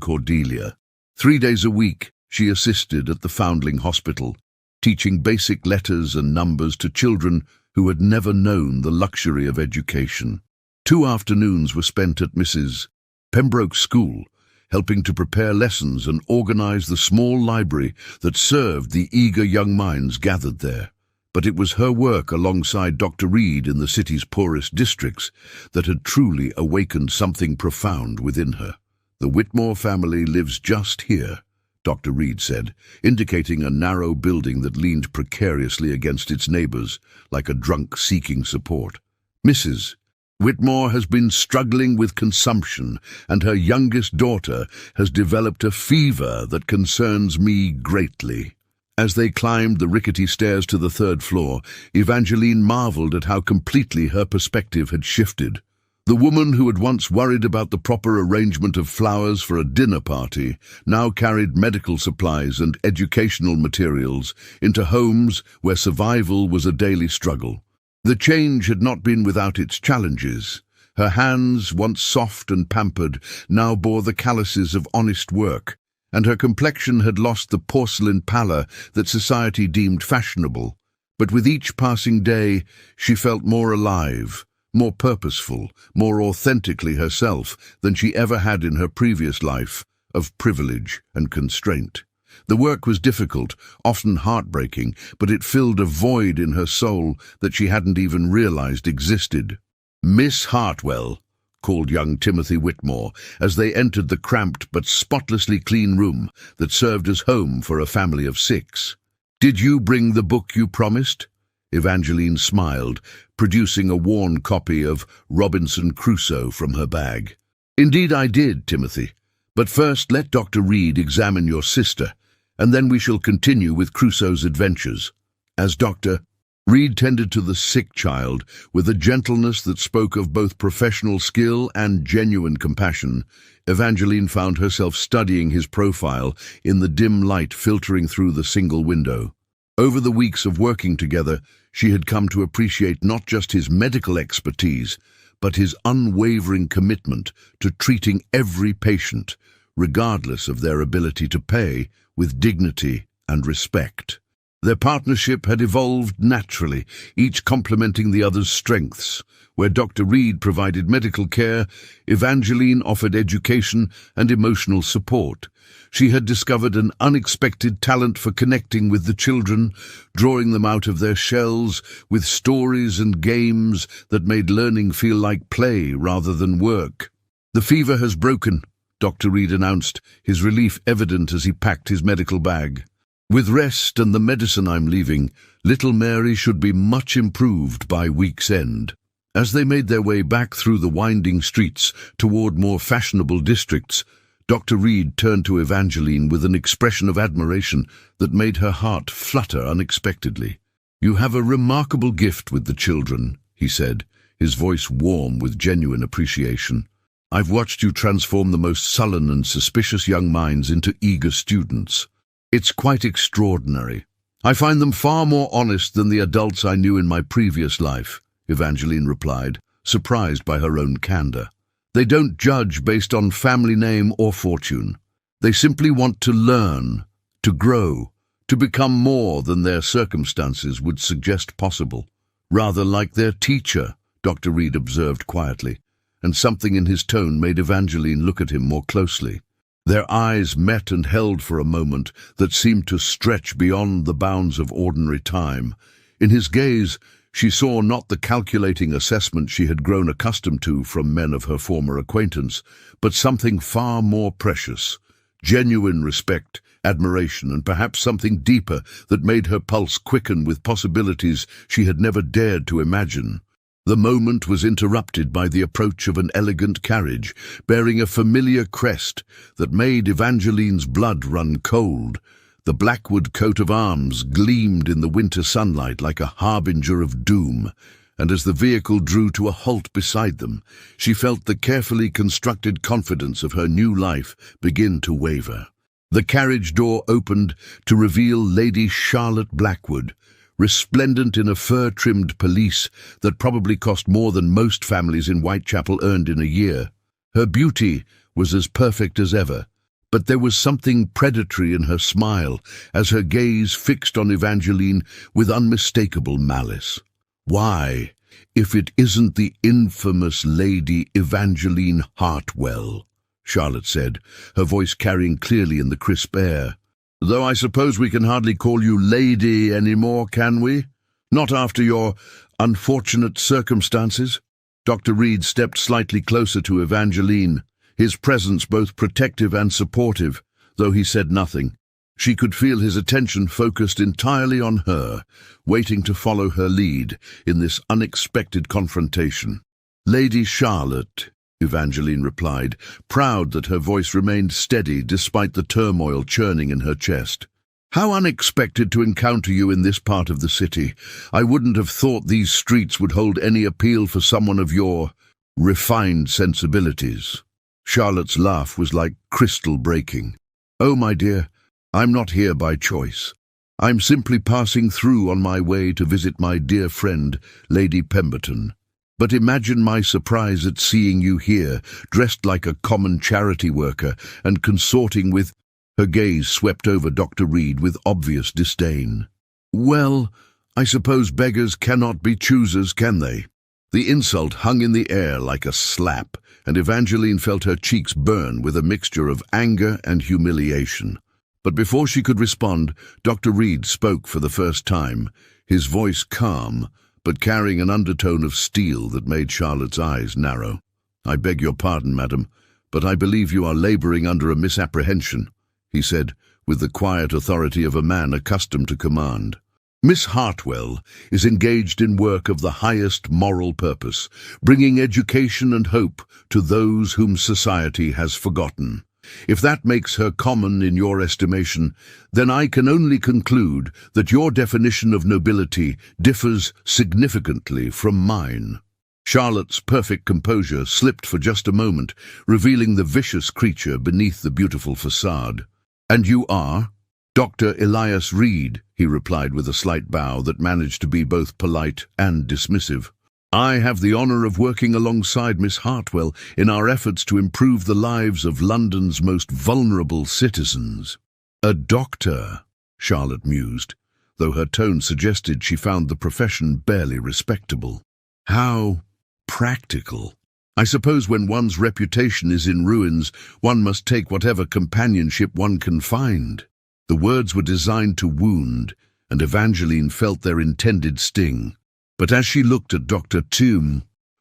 Cordelia. 3 days a week, she assisted at the Foundling Hospital, teaching basic letters and numbers to children who had never known the luxury of education. 2 afternoons were spent at Mrs. Pembroke's school, helping to prepare lessons and organize the small library that served the eager young minds gathered there. But it was her work alongside Dr. Reed in the city's poorest districts that had truly awakened something profound within her. "The Whitmore family lives just here," Dr. Reed said, indicating a narrow building that leaned precariously against its neighbors, like a drunk seeking support. "Mrs. Whitmore has been struggling with consumption, and her youngest daughter has developed a fever that concerns me greatly." As they climbed the rickety stairs to the 3rd floor, Evangeline marveled at how completely her perspective had shifted. The woman who had once worried about the proper arrangement of flowers for a dinner party now carried medical supplies and educational materials into homes where survival was a daily struggle. The change had not been without its challenges. Her hands, once soft and pampered, now bore the calluses of honest work, and her complexion had lost the porcelain pallor that society deemed fashionable. But with each passing day, she felt more alive, more purposeful, more authentically herself than she ever had in her previous life of privilege and constraint. The work was difficult, often heartbreaking, but it filled a void in her soul that she hadn't even realized existed. "Miss Hartwell," called young Timothy Whitmore, as they entered the cramped but spotlessly clean room that served as home for a family of 6. "Did you bring the book you promised?" Evangeline smiled, producing a worn copy of Robinson Crusoe from her bag. "Indeed I did, Timothy. But first let Dr. Reed examine your sister, and then we shall continue with Crusoe's adventures." As Dr. Reed tended to the sick child with a gentleness that spoke of both professional skill and genuine compassion, Evangeline found herself studying his profile in the dim light filtering through the single window. Over the weeks of working together, she had come to appreciate not just his medical expertise, but his unwavering commitment to treating every patient, regardless of their ability to pay, with dignity and respect. Their partnership had evolved naturally, each complementing the other's strengths. Where Dr. Reed provided medical care, Evangeline offered education and emotional support. She had discovered an unexpected talent for connecting with the children, drawing them out of their shells with stories and games that made learning feel like play rather than work. "The fever has broken," Dr. Reed announced, his relief evident as he packed his medical bag. "With rest and the medicine I'm leaving, little Mary should be much improved by week's end." As they made their way back through the winding streets toward more fashionable districts, Dr. Reed turned to Evangeline with an expression of admiration that made her heart flutter unexpectedly. "You have a remarkable gift with the children," he said, his voice warm with genuine appreciation. "I've watched you transform the most sullen and suspicious young minds into eager students. It's quite extraordinary. I find them far more honest than the adults I knew in my previous life," Evangeline replied, surprised by her own candor. "They don't judge based on family name or fortune. They simply want to learn, to grow, to become more than their circumstances would suggest possible. Rather like their teacher," Dr. Reed observed quietly, and something in his tone made Evangeline look at him more closely. Their eyes met and held for a moment that seemed to stretch beyond the bounds of ordinary time. In his gaze, she saw not the calculating assessment she had grown accustomed to from men of her former acquaintance, but something far more precious, genuine respect, admiration, and perhaps something deeper that made her pulse quicken with possibilities she had never dared to imagine. The moment was interrupted by the approach of an elegant carriage, bearing a familiar crest that made Evangeline's blood run cold. The blackwood coat of arms gleamed in the winter sunlight like a harbinger of doom, and as the vehicle drew to a halt beside them, she felt the carefully constructed confidence of her new life begin to waver. The carriage door opened to reveal Lady Charlotte Blackwood, resplendent in a fur-trimmed pelisse that probably cost more than most families in Whitechapel earned in a year. Her beauty was as perfect as ever, but there was something predatory in her smile as her gaze fixed on Evangeline with unmistakable malice. "Why, if it isn't the infamous Lady Evangeline Hartwell," Charlotte said, her voice carrying clearly in the crisp air. "Though I suppose we can hardly call you lady anymore, can we? Not after your unfortunate circumstances." Dr. Reed stepped slightly closer to Evangeline, his presence both protective and supportive, though he said nothing. She could feel his attention focused entirely on her, waiting to follow her lead in this unexpected confrontation. "Lady Charlotte," Evangeline replied, proud that her voice remained steady despite the turmoil churning in her chest. "How unexpected to encounter you in this part of the city. I wouldn't have thought these streets would hold any appeal for someone of your refined sensibilities." Charlotte's laugh was like crystal breaking. "Oh, my dear, I'm not here by choice. I'm simply passing through on my way to visit my dear friend, Lady Pemberton. But imagine my surprise at seeing you here, dressed like a common charity worker and consorting with—" Her gaze swept over Dr. Reed with obvious disdain. "Well, I suppose beggars cannot be choosers, can they?" The insult hung in the air like a slap, and Evangeline felt her cheeks burn with a mixture of anger and humiliation. But before she could respond, Dr. Reed spoke for the first time, his voice calm, but carrying an undertone of steel that made Charlotte's eyes narrow. "I beg your pardon, madam, but I believe you are laboring under a misapprehension," he said, with the quiet authority of a man accustomed to command. "Miss Hartwell is engaged in work of the highest moral purpose, bringing education and hope to those whom society has forgotten. If that makes her common in your estimation, then I can only conclude that your definition of nobility differs significantly from mine." Charlotte's perfect composure slipped for just a moment, revealing the vicious creature beneath the beautiful facade. "And you are?" "Dr. Elias Reed," he replied with a slight bow that managed to be both polite and dismissive. "I have the honor of working alongside Miss Hartwell in our efforts to improve the lives of London's most vulnerable citizens." "A doctor," Charlotte mused, though her tone suggested she found the profession barely respectable. "How practical. I suppose when one's reputation is in ruins, one must take whatever companionship one can find." The words were designed to wound, and Evangeline felt their intended sting. But as she looked at Dr.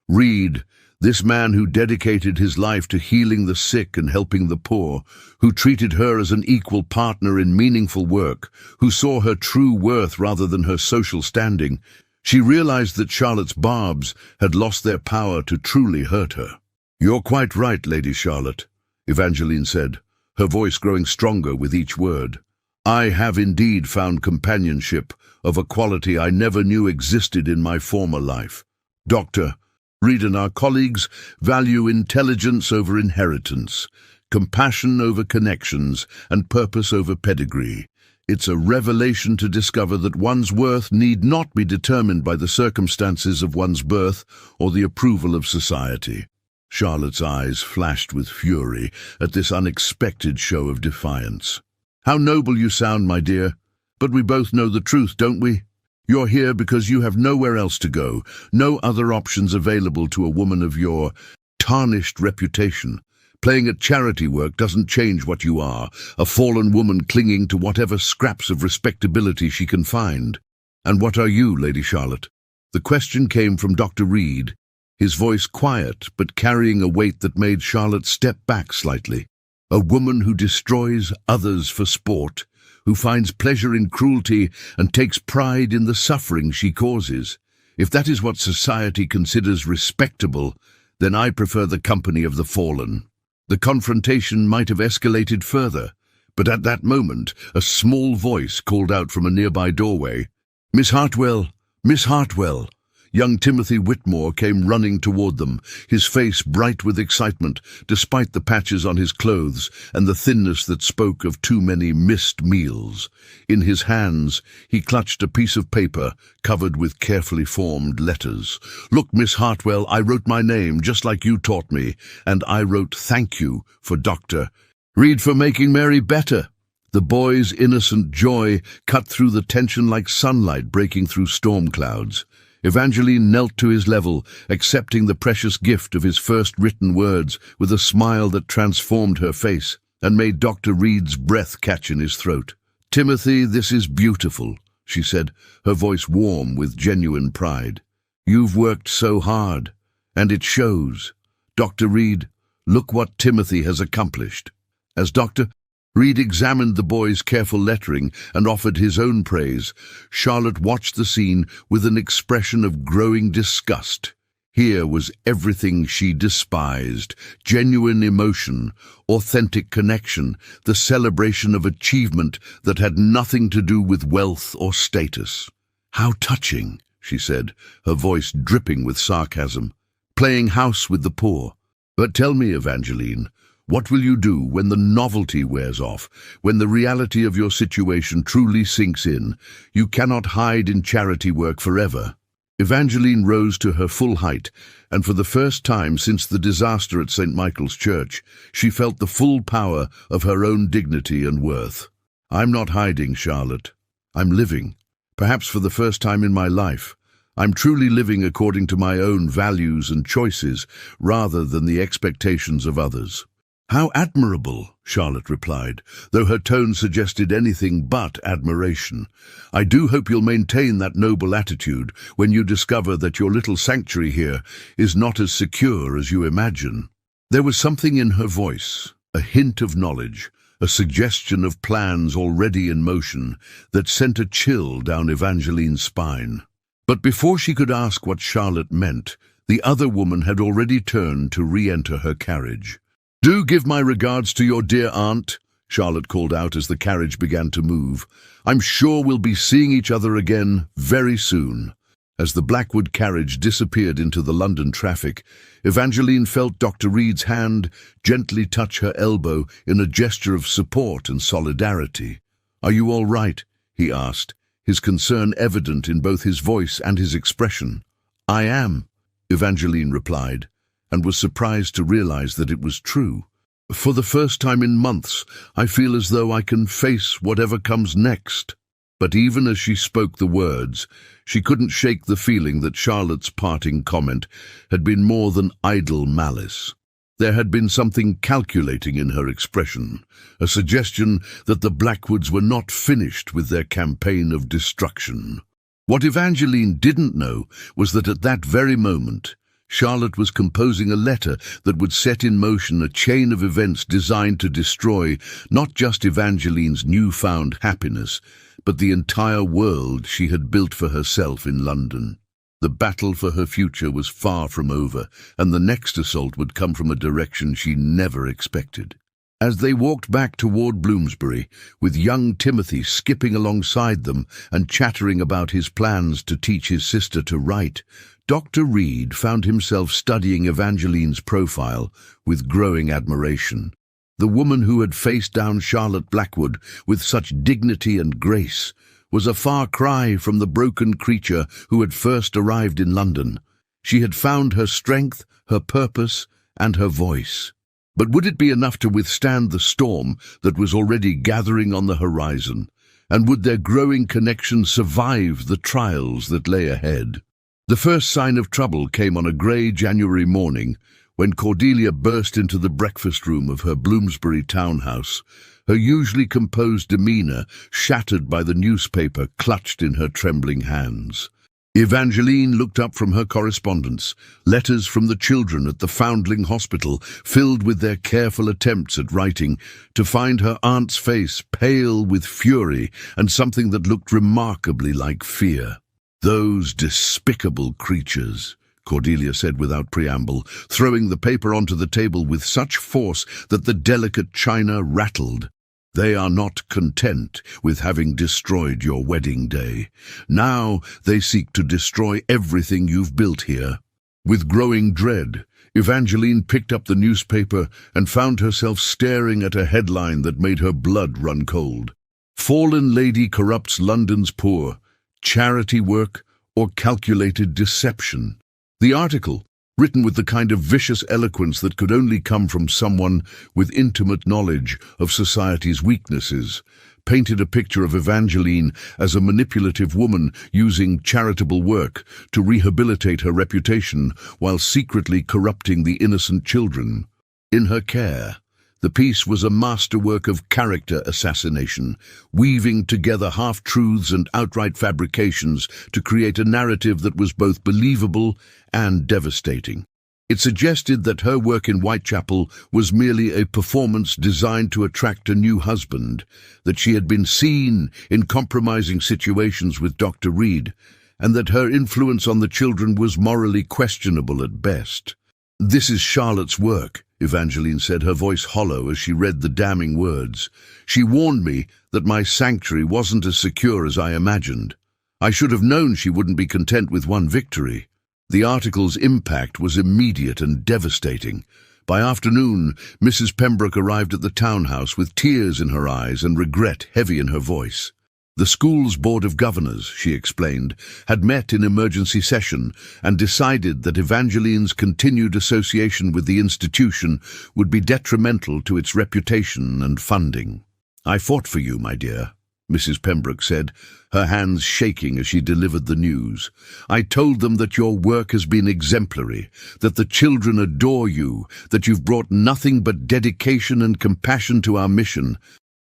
Reed, this man who dedicated his life to healing the sick and helping the poor, who treated her as an equal partner in meaningful work, who saw her true worth rather than her social standing, she realized that Charlotte's barbs had lost their power to truly hurt her. "You're quite right, Lady Charlotte," Evangeline said, her voice growing stronger with each word. "I have indeed found companionship of a quality I never knew existed in my former life. Dr. Reed and our colleagues value intelligence over inheritance, compassion over connections, and purpose over pedigree. It's a revelation to discover that one's worth need not be determined by the circumstances of one's birth or the approval of society." Charlotte's eyes flashed with fury at this unexpected show of defiance. "How noble you sound, my dear. But we both know the truth, don't we? You're here because you have nowhere else to go, no other options available to a woman of your tarnished reputation. Playing at charity work doesn't change what you are, a fallen woman clinging to whatever scraps of respectability she can find. And what are you, Lady Charlotte?" The question came from Dr. Reed, his voice quiet but carrying a weight that made Charlotte step back slightly. "A woman who destroys others for sport, who finds pleasure in cruelty and takes pride in the suffering she causes. If that is what society considers respectable, then I prefer the company of the fallen." The confrontation might have escalated further, but at that moment a small voice called out from a nearby doorway, "Miss Hartwell! Miss Hartwell!" Young Timothy Whitmore came running toward them, his face bright with excitement, despite the patches on his clothes and the thinness that spoke of too many missed meals. In his hands, he clutched a piece of paper covered with carefully formed letters. "Look, Miss Hartwell, I wrote my name just like you taught me, and I wrote thank you for Dr. Reed for making Mary better." The boy's innocent joy cut through the tension like sunlight breaking through storm clouds. Evangeline knelt to his level, accepting the precious gift of his first written words with a smile that transformed her face and made Dr. Reed's breath catch in his throat. "Timothy, this is beautiful," she said, her voice warm with genuine pride. "You've worked so hard, and it shows. Dr. Reed, look what Timothy has accomplished." As Dr. Reed examined the boy's careful lettering and offered his own praise, Charlotte watched the scene with an expression of growing disgust. Here was everything she despised: genuine emotion, authentic connection, the celebration of achievement that had nothing to do with wealth or status. "How touching," she said, her voice dripping with sarcasm. "Playing house with the poor. But tell me, Evangeline, what will you do when the novelty wears off, when the reality of your situation truly sinks in? You cannot hide in charity work forever." Evangeline rose to her full height, and for the first time since the disaster at St. Michael's Church, she felt the full power of her own dignity and worth. "I'm not hiding, Charlotte. I'm living. Perhaps for the first time in my life. I'm truly living according to my own values and choices, rather than the expectations of others." "How admirable," Charlotte replied, though her tone suggested anything but admiration. "I do hope you'll maintain that noble attitude when you discover that your little sanctuary here is not as secure as you imagine." There was something in her voice, a hint of knowledge, a suggestion of plans already in motion, that sent a chill down Evangeline's spine. But before she could ask what Charlotte meant, the other woman had already turned to re-enter her carriage. "Do give my regards to your dear aunt," Charlotte called out as the carriage began to move. "I'm sure we'll be seeing each other again very soon." As the Blackwood carriage disappeared into the London traffic, Evangeline felt Dr. Reed's hand gently touch her elbow in a gesture of support and solidarity. "Are you all right?" he asked, his concern evident in both his voice and his expression. "I am," Evangeline replied, and was surprised to realize that it was true. "For the first time in months, I feel as though I can face whatever comes next." But even as she spoke the words, she couldn't shake the feeling that Charlotte's parting comment had been more than idle malice. There had been something calculating in her expression, a suggestion that the Blackwoods were not finished with their campaign of destruction. What Evangeline didn't know was that at that very moment, Charlotte was composing a letter that would set in motion a chain of events designed to destroy not just Evangeline's newfound happiness, but the entire world she had built for herself in London. The battle for her future was far from over, and the next assault would come from a direction she never expected. As they walked back toward Bloomsbury, with young Timothy skipping alongside them and chattering about his plans to teach his sister to write, Dr. Reed found himself studying Evangeline's profile with growing admiration. The woman who had faced down Charlotte Blackwood with such dignity and grace was a far cry from the broken creature who had first arrived in London. She had found her strength, her purpose, and her voice. But would it be enough to withstand the storm that was already gathering on the horizon? And would their growing connection survive the trials that lay ahead? The first sign of trouble came on a grey January morning when Cordelia burst into the breakfast room of her Bloomsbury townhouse, her usually composed demeanour shattered by the newspaper clutched in her trembling hands. Evangeline looked up from her correspondence, letters from the children at the Foundling Hospital filled with their careful attempts at writing, to find her aunt's face pale with fury and something that looked remarkably like fear. "Those despicable creatures," Cordelia said without preamble, throwing the paper onto the table with such force that the delicate china rattled. "They are not content with having destroyed your wedding day. Now they seek to destroy everything you've built here." With growing dread, Evangeline picked up the newspaper and found herself staring at a headline that made her blood run cold. "Fallen Lady Corrupts London's Poor. Charity Work or Calculated Deception." The article, written with the kind of vicious eloquence that could only come from someone with intimate knowledge of society's weaknesses, painted a picture of Evangeline as a manipulative woman using charitable work to rehabilitate her reputation while secretly corrupting the innocent children in her care. The piece was a masterwork of character assassination, weaving together half-truths and outright fabrications to create a narrative that was both believable and devastating. It suggested that her work in Whitechapel was merely a performance designed to attract a new husband, that she had been seen in compromising situations with Dr. Reed, and that her influence on the children was morally questionable at best. "This is Charlotte's work," Evangeline said, her voice hollow as she read the damning words. "She warned me that my sanctuary wasn't as secure as I imagined. I should have known she wouldn't be content with one victory." The article's impact was immediate and devastating. By afternoon, Mrs. Pembroke arrived at the townhouse with tears in her eyes and regret heavy in her voice. The school's board of governors, she explained, had met in emergency session and decided that Evangeline's continued association with the institution would be detrimental to its reputation and funding. "I fought for you, my dear," Mrs. Pembroke said, her hands shaking as she delivered the news. "I told them that your work has been exemplary, that the children adore you, that you've brought nothing but dedication and compassion to our mission.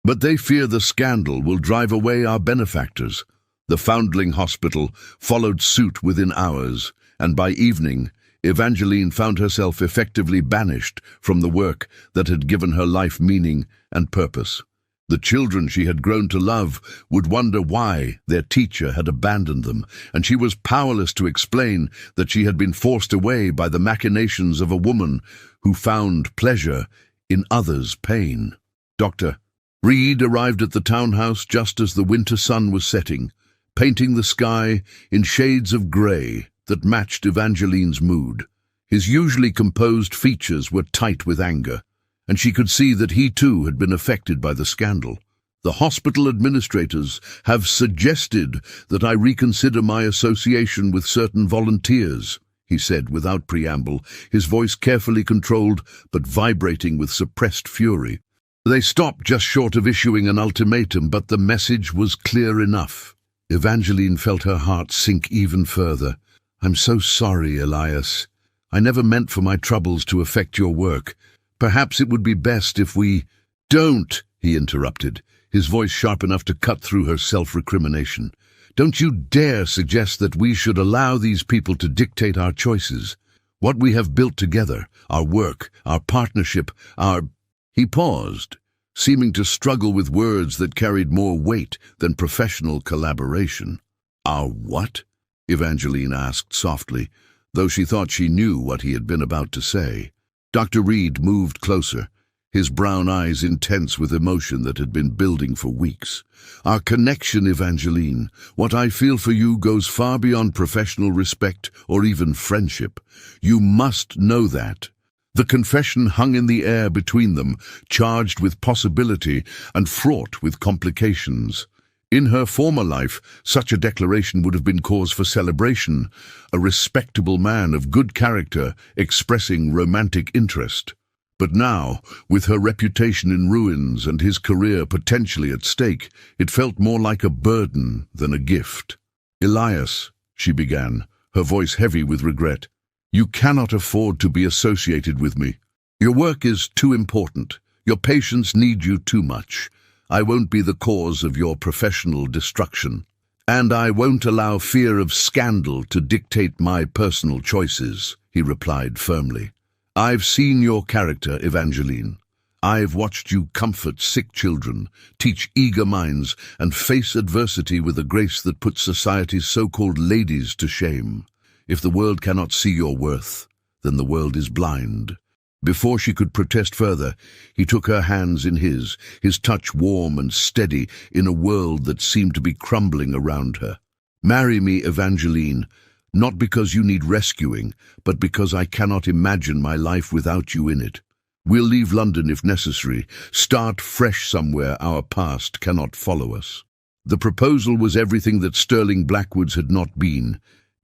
But they fear the scandal will drive away our benefactors." The Foundling Hospital followed suit within hours, and by evening, Evangeline found herself effectively banished from the work that had given her life meaning and purpose. The children she had grown to love would wonder why their teacher had abandoned them, and she was powerless to explain that she had been forced away by the machinations of a woman who found pleasure in others' pain. Dr. Reed arrived at the townhouse just as the winter sun was setting, painting the sky in shades of grey that matched Evangeline's mood. His usually composed features were tight with anger, and she could see that he too had been affected by the scandal. "The hospital administrators have suggested that I reconsider my association with certain volunteers," he said without preamble, his voice carefully controlled but vibrating with suppressed fury. They stopped just short of issuing an ultimatum, but the message was clear enough. Evangeline felt her heart sink even further. "I'm so sorry, Elias. I never meant for my troubles to affect your work. Perhaps it would be best if we—" "Don't," he interrupted, his voice sharp enough to cut through her self-recrimination. "Don't you dare suggest that we should allow these people to dictate our choices. What we have built together, our work, our partnership, our—" He paused, seeming to struggle with words that carried more weight than professional collaboration. "Our what?" Evangeline asked softly, though she thought she knew what he had been about to say. Dr. Reed moved closer, his brown eyes intense with emotion that had been building for weeks. "Our connection, Evangeline. What I feel for you goes far beyond professional respect or even friendship. You must know that." The confession hung in the air between them, charged with possibility and fraught with complications. In her former life, such a declaration would have been cause for celebration, a respectable man of good character expressing romantic interest. But now, with her reputation in ruins and his career potentially at stake, it felt more like a burden than a gift. "Elias," she began, her voice heavy with regret, "you cannot afford to be associated with me. Your work is too important. Your patients need you too much. I won't be the cause of your professional destruction. And I won't allow fear of scandal to dictate my personal choices," he replied firmly. "I've seen your character, Evangeline. I've watched you comfort sick children, teach eager minds, and face adversity with a grace that puts society's so-called ladies to shame. If the world cannot see your worth, then the world is blind." Before she could protest further, he took her hands in his touch warm and steady in a world that seemed to be crumbling around her. "Marry me, Evangeline, not because you need rescuing, but because I cannot imagine my life without you in it. We'll leave London if necessary, start fresh somewhere our past cannot follow us." The proposal was everything that Sterling Blackwoods had not been: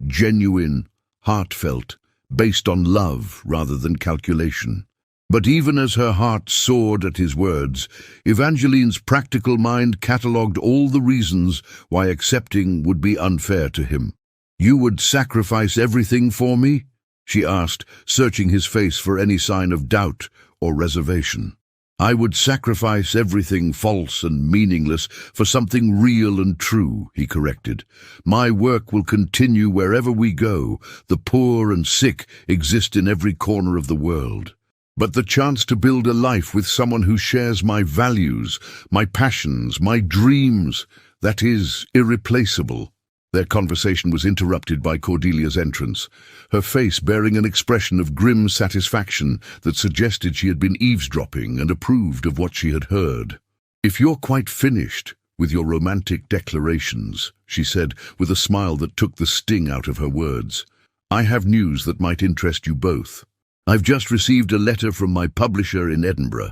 genuine, heartfelt, based on love rather than calculation. But even as her heart soared at his words, Evangeline's practical mind catalogued all the reasons why accepting would be unfair to him. "You would sacrifice everything for me?" she asked, searching his face for any sign of doubt or reservation. "I would sacrifice everything false and meaningless for something real and true," he corrected. "My work will continue wherever we go. The poor and sick exist in every corner of the world. But the chance to build a life with someone who shares my values, my passions, my dreams, that is irreplaceable." Their conversation was interrupted by Cordelia's entrance, her face bearing an expression of grim satisfaction that suggested she had been eavesdropping and approved of what she had heard. "If you're quite finished with your romantic declarations," she said with a smile that took the sting out of her words, "I have news that might interest you both. I've just received a letter from my publisher in Edinburgh.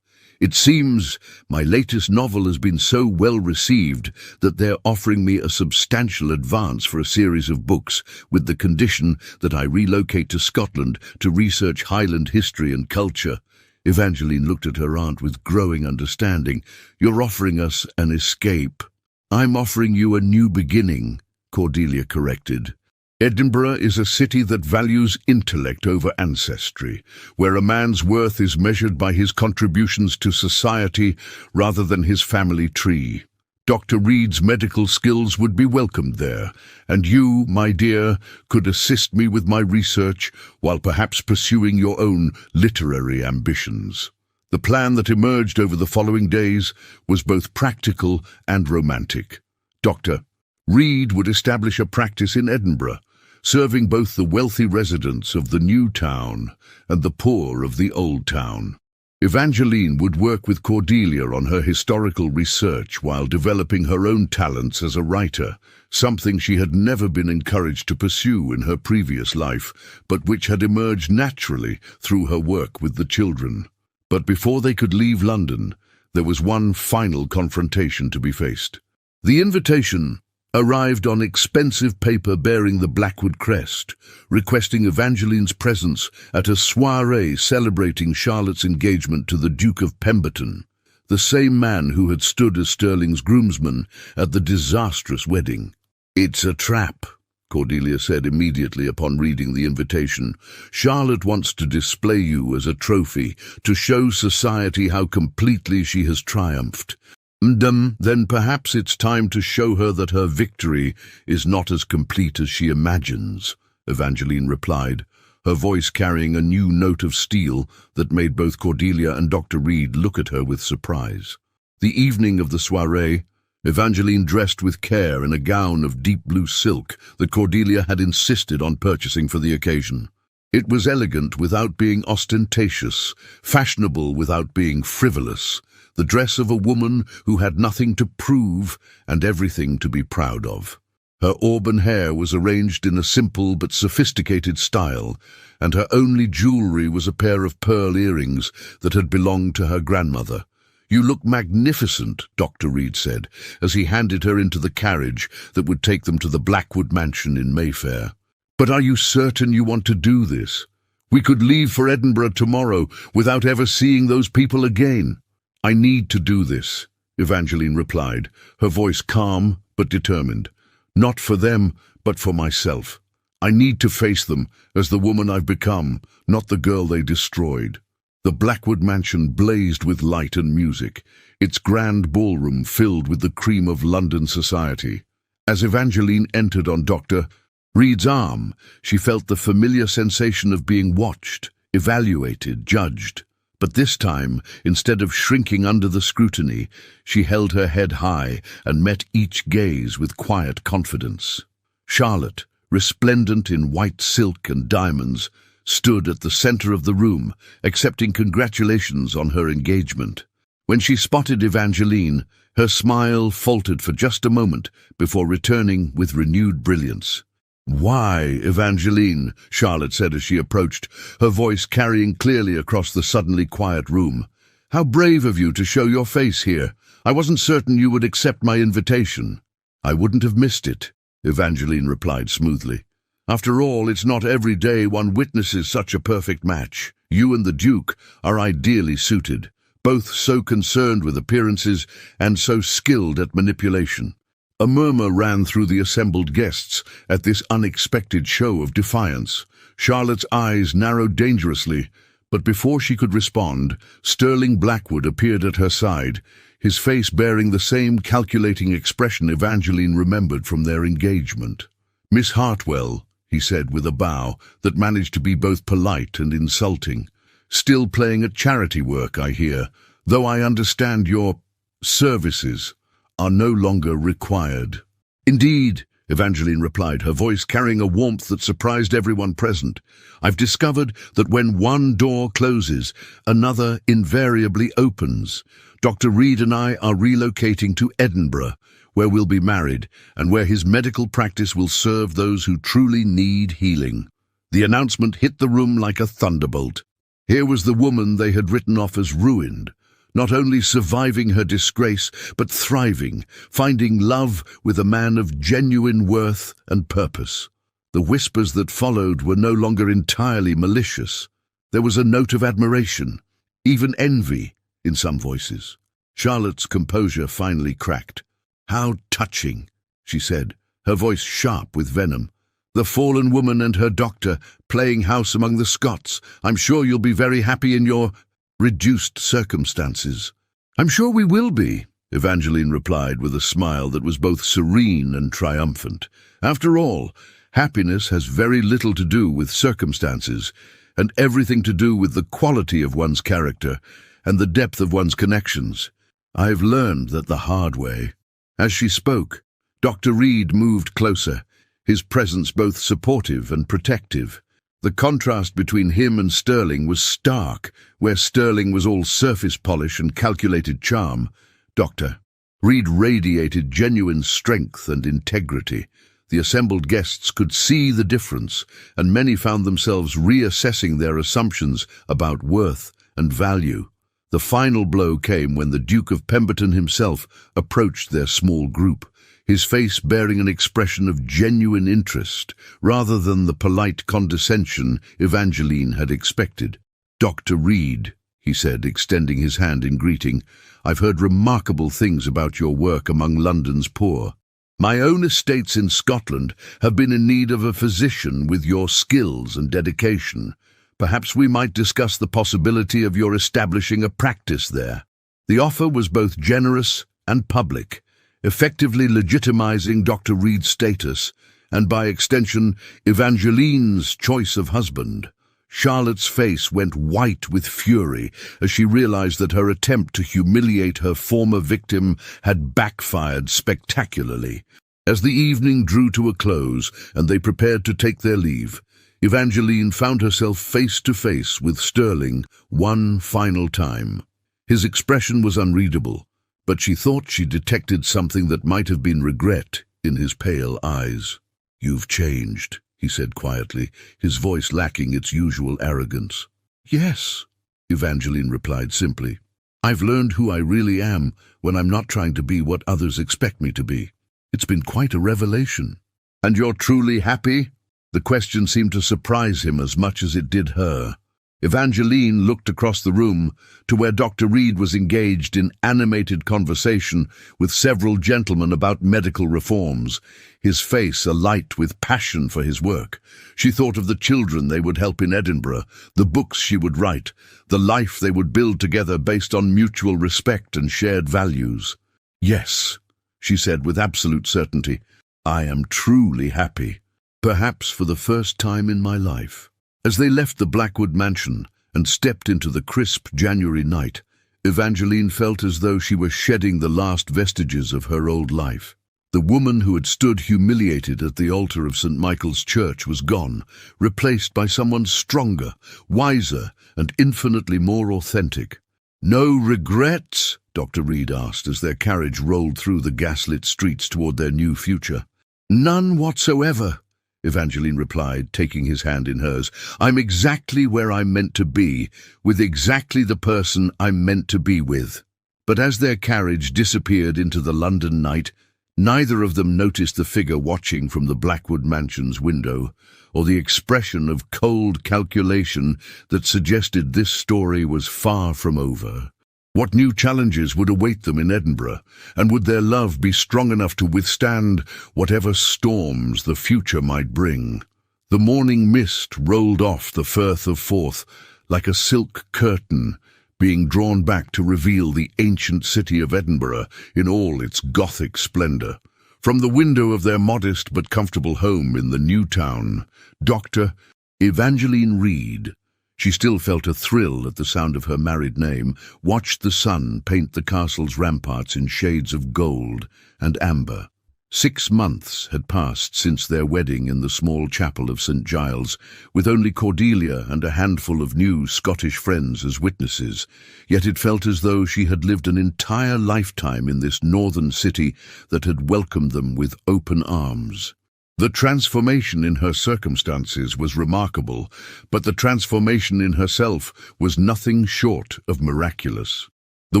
It seems my latest novel has been so well received that they're offering me a substantial advance for a series of books with the condition that I relocate to Scotland to research Highland history and culture. Evangeline looked at her aunt with growing understanding. You're offering us an escape. I'm offering you a new beginning, Cordelia corrected. Edinburgh is a city that values intellect over ancestry, where a man's worth is measured by his contributions to society rather than his family tree. Dr. Reed's medical skills would be welcomed there, and you, my dear, could assist me with my research while perhaps pursuing your own literary ambitions. The plan that emerged over the following days was both practical and romantic. Dr. Reed would establish a practice in Edinburgh, serving both the wealthy residents of the new town and the poor of the old town. Evangeline would work with Cordelia on her historical research while developing her own talents as a writer, something she had never been encouraged to pursue in her previous life, but which had emerged naturally through her work with the children. But before they could leave London, there was one final confrontation to be faced. The invitation arrived on expensive paper bearing the Blackwood crest, requesting Evangeline's presence at a soirée celebrating Charlotte's engagement to the Duke of Pemberton, the same man who had stood as Sterling's groomsman at the disastrous wedding. "It's a trap," Cordelia said immediately upon reading the invitation. "Charlotte wants to display you as a trophy, to show society how completely she has triumphed. Then perhaps it's time to show her that her victory is not as complete as she imagines," Evangeline replied, her voice carrying a new note of steel that made both Cordelia and Dr. Reed look at her with surprise. The evening of the soirée, Evangeline dressed with care in a gown of deep blue silk that Cordelia had insisted on purchasing for the occasion. It was elegant without being ostentatious, fashionable without being frivolous, the dress of a woman who had nothing to prove and everything to be proud of. Her auburn hair was arranged in a simple but sophisticated style, and her only jewelry was a pair of pearl earrings that had belonged to her grandmother. "You look magnificent," Dr. Reed said, as he handed her into the carriage that would take them to the Blackwood mansion in Mayfair. "But are you certain you want to do this? We could leave for Edinburgh tomorrow without ever seeing those people again." "I need to do this," Evangeline replied, her voice calm but determined. "Not for them, but for myself. I need to face them as the woman I've become, not the girl they destroyed." The Blackwood mansion blazed with light and music, its grand ballroom filled with the cream of London society. As Evangeline entered on Dr. Reed's arm, she felt the familiar sensation of being watched, evaluated, judged. But this time, instead of shrinking under the scrutiny, she held her head high and met each gaze with quiet confidence. Charlotte, resplendent in white silk and diamonds, stood at the center of the room, accepting congratulations on her engagement. When she spotted Evangeline, her smile faltered for just a moment before returning with renewed brilliance. "Why, Evangeline?" Charlotte said as she approached, her voice carrying clearly across the suddenly quiet room. "How brave of you to show your face here. I wasn't certain you would accept my invitation." "I wouldn't have missed it," Evangeline replied smoothly. "After all, it's not every day one witnesses such a perfect match. You and the Duke are ideally suited, both so concerned with appearances and so skilled at manipulation." A murmur ran through the assembled guests at this unexpected show of defiance. Charlotte's eyes narrowed dangerously, but before she could respond, Sterling Blackwood appeared at her side, his face bearing the same calculating expression Evangeline remembered from their engagement. "Miss Hartwell," he said with a bow that managed to be both polite and insulting. "Still playing at charity work, I hear, though I understand your services are no longer required." "Indeed," Evangeline replied, her voice carrying a warmth that surprised everyone present. "I've discovered that when one door closes, another invariably opens. Dr. Reed and I are relocating to Edinburgh, where we'll be married, and where his medical practice will serve those who truly need healing." The announcement hit the room like a thunderbolt. Here was the woman they had written off as ruined, not only surviving her disgrace, but thriving, finding love with a man of genuine worth and purpose. The whispers that followed were no longer entirely malicious. There was a note of admiration, even envy, in some voices. Charlotte's composure finally cracked. "How touching," she said, her voice sharp with venom. "The fallen woman and her doctor playing house among the Scots. I'm sure you'll be very happy in your reduced circumstances." "I'm sure we will be," Evangeline replied with a smile that was both serene and triumphant. "After all, happiness has very little to do with circumstances, and everything to do with the quality of one's character and the depth of one's connections. I've learned that the hard way." As she spoke, Dr. Reed moved closer, his presence both supportive and protective. The contrast between him and Sterling was stark, where Sterling was all surface polish and calculated charm. Dr. Reed radiated genuine strength and integrity. The assembled guests could see the difference, and many found themselves reassessing their assumptions about worth and value. The final blow came when the Duke of Pemberton himself approached their small group, his face bearing an expression of genuine interest, rather than the polite condescension Evangeline had expected. "Dr. Reed," he said, extending his hand in greeting, "I've heard remarkable things about your work among London's poor. My own estates in Scotland have been in need of a physician with your skills and dedication. Perhaps we might discuss the possibility of your establishing a practice there." The offer was both generous and public, effectively legitimizing Dr. Reed's status, and by extension, Evangeline's choice of husband. Charlotte's face went white with fury as she realized that her attempt to humiliate her former victim had backfired spectacularly. As the evening drew to a close and they prepared to take their leave, Evangeline found herself face to face with Sterling one final time. His expression was unreadable, but she thought she detected something that might have been regret in his pale eyes. "You've changed," he said quietly, his voice lacking its usual arrogance. "Yes," Evangeline replied simply. "I've learned who I really am when I'm not trying to be what others expect me to be. It's been quite a revelation." "And you're truly happy?" The question seemed to surprise him as much as it did her. Evangeline looked across the room to where Dr. Reed was engaged in animated conversation with several gentlemen about medical reforms, his face alight with passion for his work. She thought of the children they would help in Edinburgh, the books she would write, the life they would build together based on mutual respect and shared values. "Yes," she said with absolute certainty, "I am truly happy, perhaps for the first time in my life." As they left the Blackwood mansion and stepped into the crisp January night, Evangeline felt as though she were shedding the last vestiges of her old life. The woman who had stood humiliated at the altar of St. Michael's Church was gone, replaced by someone stronger, wiser, and infinitely more authentic. "No regrets?" Dr. Reed asked as their carriage rolled through the gaslit streets toward their new future. "None whatsoever," Evangeline replied, taking his hand in hers. "I'm exactly where I'm meant to be, with exactly the person I'm meant to be with." But as their carriage disappeared into the London night, neither of them noticed the figure watching from the Blackwood mansion's window, or the expression of cold calculation that suggested this story was far from over. What new challenges would await them in Edinburgh, and would their love be strong enough to withstand whatever storms the future might bring? The morning mist rolled off the Firth of Forth like a silk curtain, being drawn back to reveal the ancient city of Edinburgh in all its Gothic splendour. From the window of their modest but comfortable home in the new town, Dr. Evangeline Reed, she still felt a thrill at the sound of her married name, watched the sun paint the castle's ramparts in shades of gold and amber. 6 months had passed since their wedding in the small chapel of St. Giles, with only Cordelia and a handful of new Scottish friends as witnesses, yet it felt as though she had lived an entire lifetime in this northern city that had welcomed them with open arms. The transformation in her circumstances was remarkable, but the transformation in herself was nothing short of miraculous. The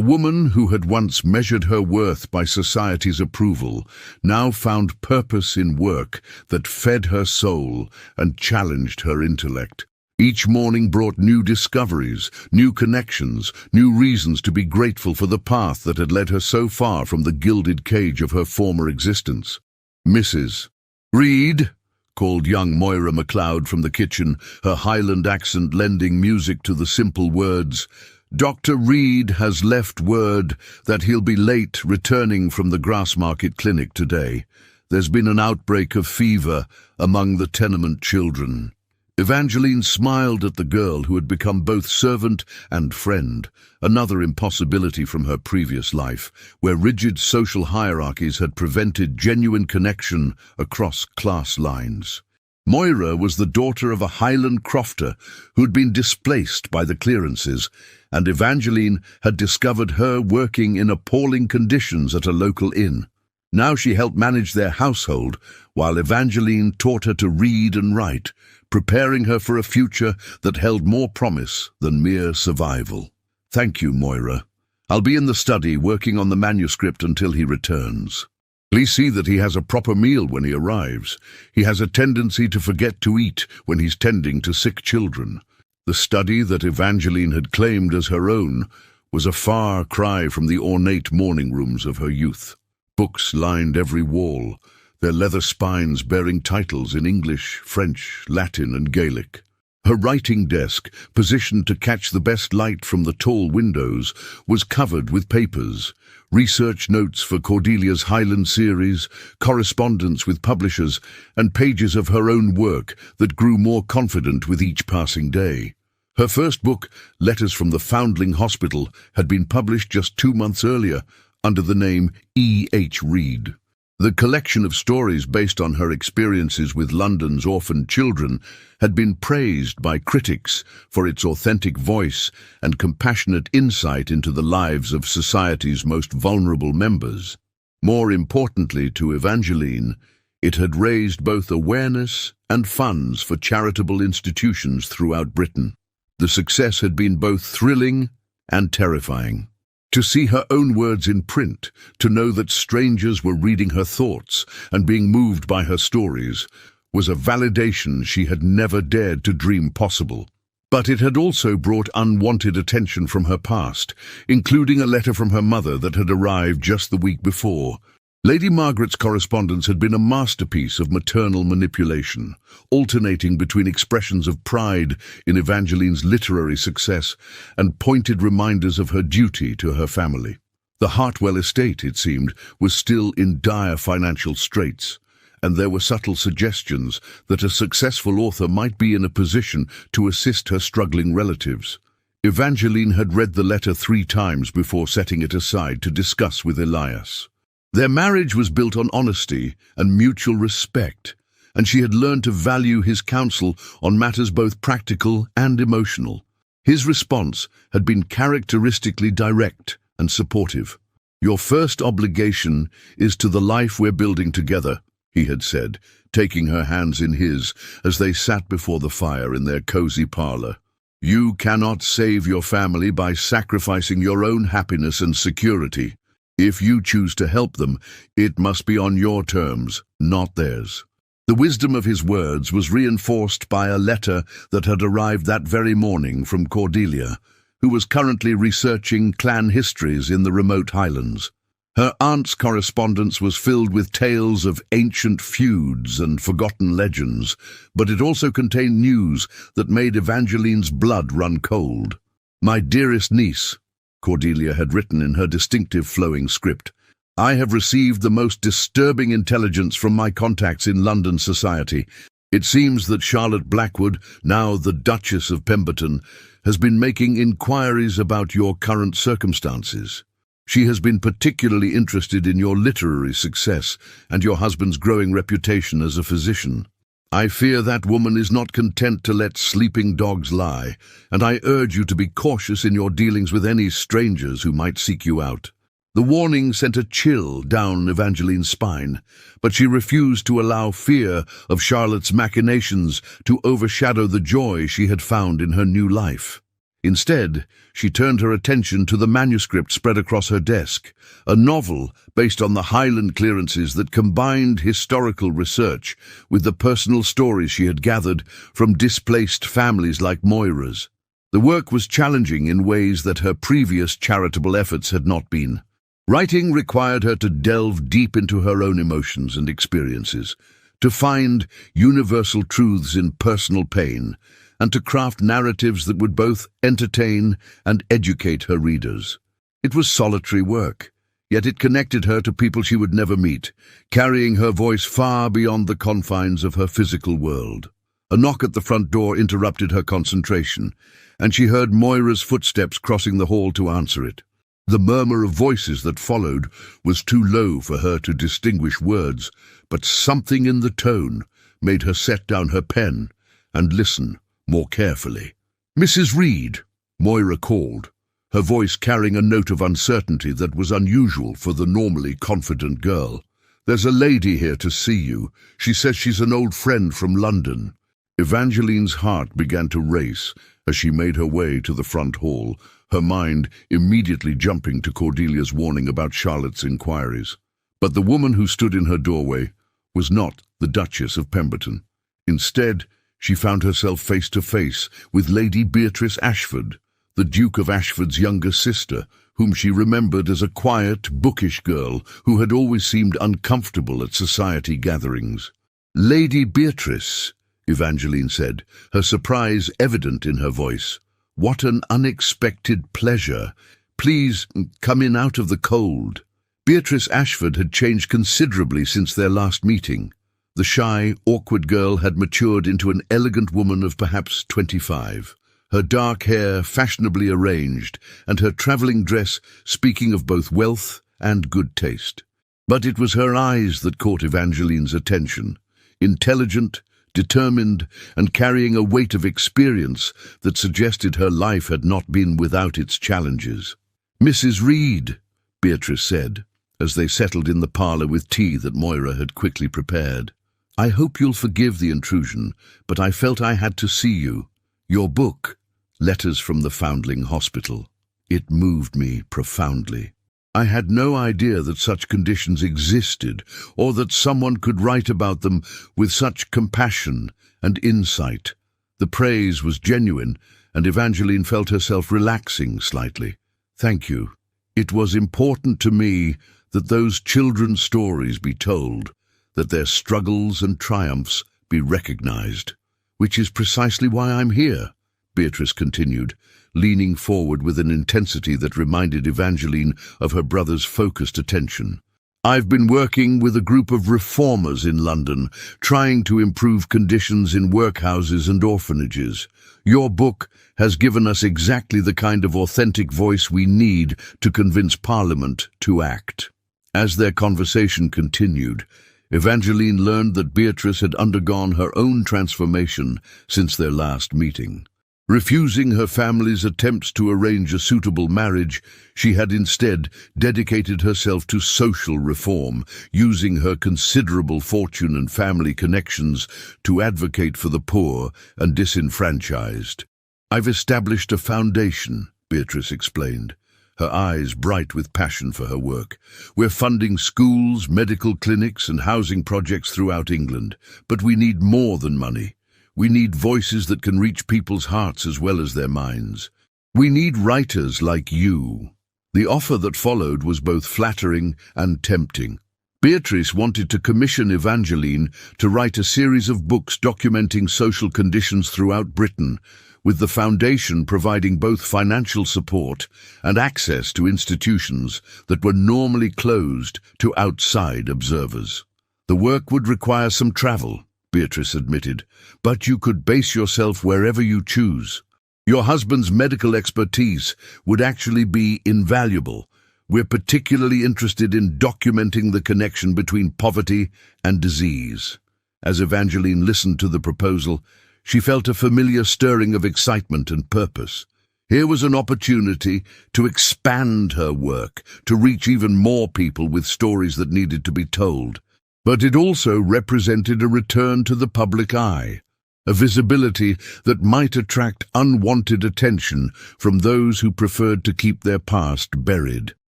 woman who had once measured her worth by society's approval now found purpose in work that fed her soul and challenged her intellect. Each morning brought new discoveries, new connections, new reasons to be grateful for the path that had led her so far from the gilded cage of her former existence. "Mrs. Reed," called young Moira MacLeod from the kitchen, her Highland accent lending music to the simple words. "Dr. Reed has left word that he'll be late returning from the Grassmarket Clinic today. There's been an outbreak of fever among the tenement children." Evangeline smiled at the girl who had become both servant and friend, another impossibility from her previous life, where rigid social hierarchies had prevented genuine connection across class lines. Moira was the daughter of a Highland crofter who'd been displaced by the clearances, and Evangeline had discovered her working in appalling conditions at a local inn. Now she helped manage their household, while Evangeline taught her to read and write, preparing her for a future that held more promise than mere survival. "Thank you, Moira. I'll be in the study working on the manuscript until he returns. Please see that he has a proper meal when he arrives. He has a tendency to forget to eat when he's tending to sick children." The study that Evangeline had claimed as her own was a far cry from the ornate morning rooms of her youth. Books lined every wall, their leather spines bearing titles in English, French, Latin, and Gaelic. Her writing desk, positioned to catch the best light from the tall windows, was covered with papers, research notes for Cordelia's Highland series, correspondence with publishers, and pages of her own work that grew more confident with each passing day. Her first book, Letters from the Foundling Hospital, had been published just 2 months earlier, under the name E.H. Reed. The collection of stories based on her experiences with London's orphaned children had been praised by critics for its authentic voice and compassionate insight into the lives of society's most vulnerable members. More importantly to Evangeline, it had raised both awareness and funds for charitable institutions throughout Britain. The success had been both thrilling and terrifying. To see her own words in print, to know that strangers were reading her thoughts and being moved by her stories, was a validation she had never dared to dream possible. But it had also brought unwanted attention from her past, including a letter from her mother that had arrived just the week before. Lady Margaret's correspondence had been a masterpiece of maternal manipulation, alternating between expressions of pride in Evangeline's literary success and pointed reminders of her duty to her family. The Hartwell estate, it seemed, was still in dire financial straits, and there were subtle suggestions that a successful author might be in a position to assist her struggling relatives. Evangeline had read the letter 3 times before setting it aside to discuss with Elias. Their marriage was built on honesty and mutual respect, and she had learned to value his counsel on matters both practical and emotional. His response had been characteristically direct and supportive. "Your first obligation is to the life we're building together," he had said, taking her hands in his as they sat before the fire in their cozy parlor. "You cannot save your family by sacrificing your own happiness and security. If you choose to help them, it must be on your terms, not theirs." The wisdom of his words was reinforced by a letter that had arrived that very morning from Cordelia, who was currently researching clan histories in the remote Highlands. Her aunt's correspondence was filled with tales of ancient feuds and forgotten legends, but it also contained news that made Evangeline's blood run cold. "My dearest niece," Cordelia had written in her distinctive flowing script, "I have received the most disturbing intelligence from my contacts in London society. It seems that Charlotte Blackwood, now the Duchess of Pemberton, has been making inquiries about your current circumstances. She has been particularly interested in your literary success and your husband's growing reputation as a physician. I fear that woman is not content to let sleeping dogs lie, and I urge you to be cautious in your dealings with any strangers who might seek you out." The warning sent a chill down Evangeline's spine, but she refused to allow fear of Charlotte's machinations to overshadow the joy she had found in her new life. Instead, she turned her attention to the manuscript spread across her desk, a novel based on the Highland clearances that combined historical research with the personal stories she had gathered from displaced families like Moira's. The work was challenging in ways that her previous charitable efforts had not been. Writing required her to delve deep into her own emotions and experiences, to find universal truths in personal pain, and to craft narratives that would both entertain and educate her readers. It was solitary work, yet it connected her to people she would never meet, carrying her voice far beyond the confines of her physical world. A knock at the front door interrupted her concentration, and she heard Moira's footsteps crossing the hall to answer it. The murmur of voices that followed was too low for her to distinguish words, but something in the tone made her set down her pen and listen more carefully. "Mrs. Reed," Moira called, her voice carrying a note of uncertainty that was unusual for the normally confident girl. "There's a lady here to see you. She says she's an old friend from London." Evangeline's heart began to race as she made her way to the front hall, her mind immediately jumping to Cordelia's warning about Charlotte's inquiries. But the woman who stood in her doorway was not the Duchess of Pemberton. Instead, she found herself face to face with Lady Beatrice Ashford, the Duke of Ashford's younger sister, whom she remembered as a quiet, bookish girl who had always seemed uncomfortable at society gatherings. "Lady Beatrice," Evangeline said, her surprise evident in her voice. "What an unexpected pleasure. Please come in out of the cold." Beatrice Ashford had changed considerably since their last meeting. The shy, awkward girl had matured into an elegant woman of perhaps 25, her dark hair fashionably arranged, and her travelling dress speaking of both wealth and good taste. But it was her eyes that caught Evangeline's attention, intelligent, determined, and carrying a weight of experience that suggested her life had not been without its challenges. "Mrs. Reed," Beatrice said, as they settled in the parlour with tea that Moira had quickly prepared. "I hope you'll forgive the intrusion, but I felt I had to see you. Your book, Letters from the Foundling Hospital. It moved me profoundly. I had no idea that such conditions existed, or that someone could write about them with such compassion and insight." The praise was genuine, and Evangeline felt herself relaxing slightly. "Thank you. It was important to me that those children's stories be told, that their struggles and triumphs be recognized. Which is precisely why I'm here," Beatrice continued, leaning forward with an intensity that reminded Evangeline of her brother's focused attention. "I've been working with a group of reformers in London, trying to improve conditions in workhouses and orphanages. Your book has given us exactly the kind of authentic voice we need to convince Parliament to act." As their conversation continued, Evangeline learned that Beatrice had undergone her own transformation since their last meeting. Refusing her family's attempts to arrange a suitable marriage, she had instead dedicated herself to social reform, using her considerable fortune and family connections to advocate for the poor and disenfranchised. "I've established a foundation," Beatrice explained, her eyes bright with passion for her work. "We're funding schools, medical clinics, and housing projects throughout England, but we need more than money. We need voices that can reach people's hearts as well as their minds. We need writers like you." The offer that followed was both flattering and tempting. Beatrice wanted to commission Evangeline to write a series of books documenting social conditions throughout Britain, with the foundation providing both financial support and access to institutions that were normally closed to outside observers. The work would require some travel, Beatrice admitted, but you could base yourself wherever you choose. Your husband's medical expertise would actually be invaluable. We're particularly interested in documenting the connection between poverty and disease. As Evangeline listened to the proposal, she felt a familiar stirring of excitement and purpose. Here was an opportunity to expand her work, to reach even more people with stories that needed to be told. But it also represented a return to the public eye. a visibility that might attract unwanted attention from those who preferred to keep their past buried.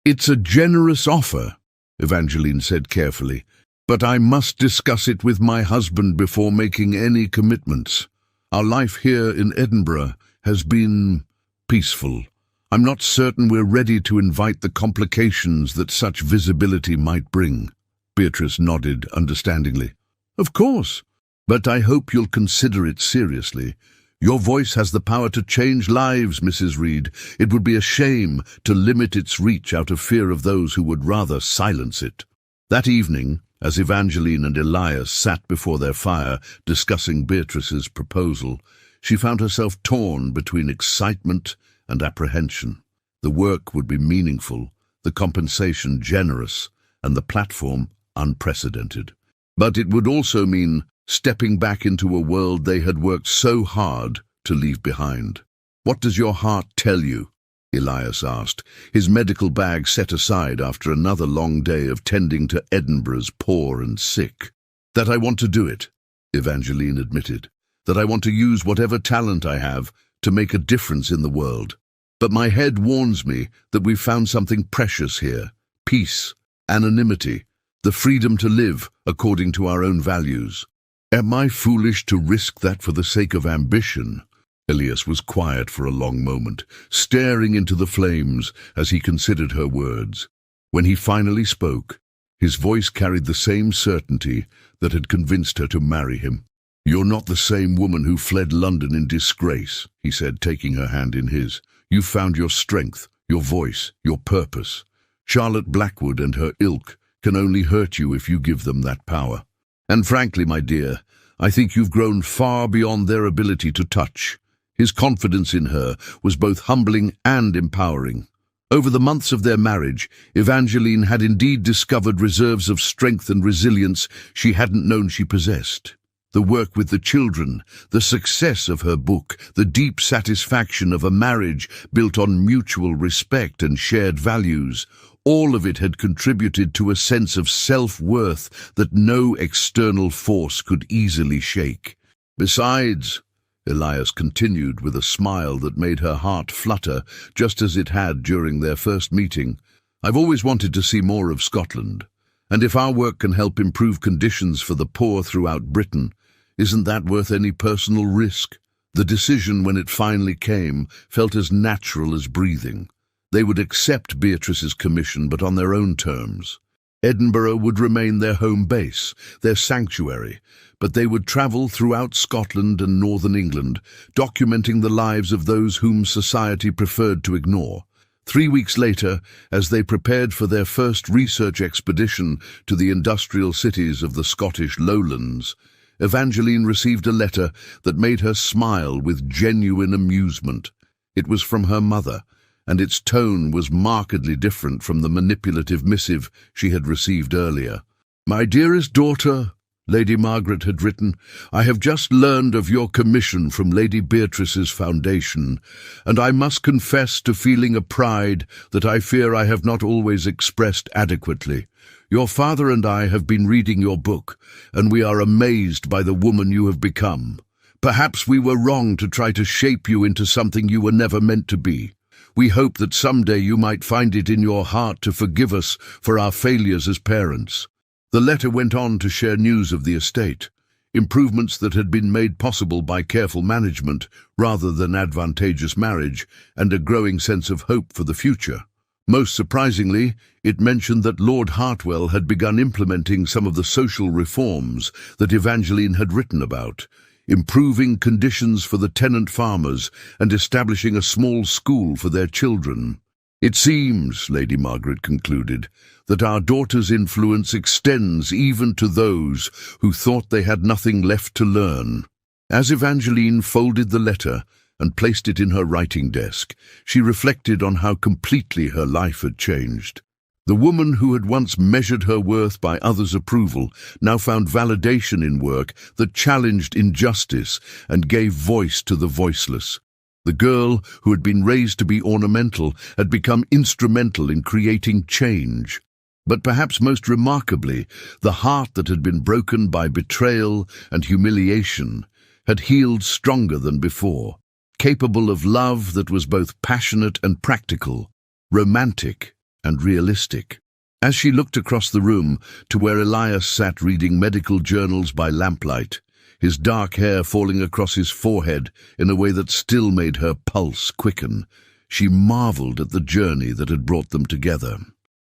"It's a generous offer," Evangeline said carefully, "but I must discuss it with my husband before making any commitments. Our life here in Edinburgh has been peaceful. I'm not certain we're ready to invite the complications that such visibility might bring." Beatrice nodded understandingly. "Of course, but I hope you'll consider it seriously. Your voice has the power to change lives, Mrs. Reed. It would be a shame to limit its reach out of fear of those who would rather silence it." That evening, as Evangeline and Elias sat before their fire discussing Beatrice's proposal, she found herself torn between excitement and apprehension. The work would be meaningful, the compensation generous, and the platform unprecedented. But it would also mean stepping back into a world they had worked so hard to leave behind. "What does your heart tell you?" Elias asked, his medical bag set aside after another long day of tending to Edinburgh's poor and sick. "That I want to do it," Evangeline admitted. "That I want to use whatever talent I have to make a difference in the world. But my head warns me that we've found something precious here: peace, anonymity, the freedom to live according to our own values. Am I foolish to risk that for the sake of ambition?" Elias was quiet for a long moment, staring into the flames as he considered her words. When he finally spoke, his voice carried the same certainty that had convinced her to marry him. "You're not the same woman who fled London in disgrace," he said, taking her hand in his. "You've found your strength, your voice, your purpose. Charlotte Blackwood and her ilk can only hurt you if you give them that power. And frankly, my dear, I think you've grown far beyond their ability to touch." His confidence in her was both humbling and empowering. Over the months of their marriage, Evangeline had indeed discovered reserves of strength and resilience she hadn't known she possessed. The work with the children, the success of her book, the deep satisfaction of a marriage built on mutual respect and shared values, all of it had contributed to a sense of self-worth that no external force could easily shake. "Besides," Elias continued with a smile that made her heart flutter just as it had during their first meeting, "I've always wanted to see more of Scotland. And if our work can help improve conditions for the poor throughout Britain, isn't that worth any personal risk?" The decision, when it finally came, felt as natural as breathing. They would accept Beatrice's commission, but on their own terms. Edinburgh would remain their home base, their sanctuary, but they would travel throughout Scotland and northern England, documenting the lives of those whom society preferred to ignore. 3 weeks later, as they prepared for their first research expedition to the industrial cities of the Scottish lowlands, Evangeline received a letter that made her smile with genuine amusement. It was from her mother, and its tone was markedly different from the manipulative missive she had received earlier. "My dearest daughter," Lady Margaret had written, "I have just learned of your commission from Lady Beatrice's foundation, and I must confess to feeling a pride that I fear I have not always expressed adequately. Your father and I have been reading your book, and we are amazed by the woman you have become. Perhaps we were wrong to try to shape you into something you were never meant to be. We hope that someday you might find it in your heart to forgive us for our failures as parents." The letter went on to share news of the estate, improvements that had been made possible by careful management rather than advantageous marriage, and a growing sense of hope for the future. Most surprisingly, it mentioned that Lord Hartwell had begun implementing some of the social reforms that Evangeline had written about, improving conditions for the tenant farmers and establishing a small school for their children. "It seems," Lady Margaret concluded, "that our daughter's influence extends even to those who thought they had nothing left to learn." As Evangeline folded the letter and placed it in her writing desk, she reflected on how completely her life had changed. The woman who had once measured her worth by others' approval now found validation in work that challenged injustice and gave voice to the voiceless. The girl who had been raised to be ornamental had become instrumental in creating change. But perhaps most remarkably, the heart that had been broken by betrayal and humiliation had healed stronger than before, capable of love that was both passionate and practical, romantic and realistic. As she looked across the room to where Elias sat reading medical journals by lamplight, his dark hair falling across his forehead in a way that still made her pulse quicken, she marveled at the journey that had brought them together.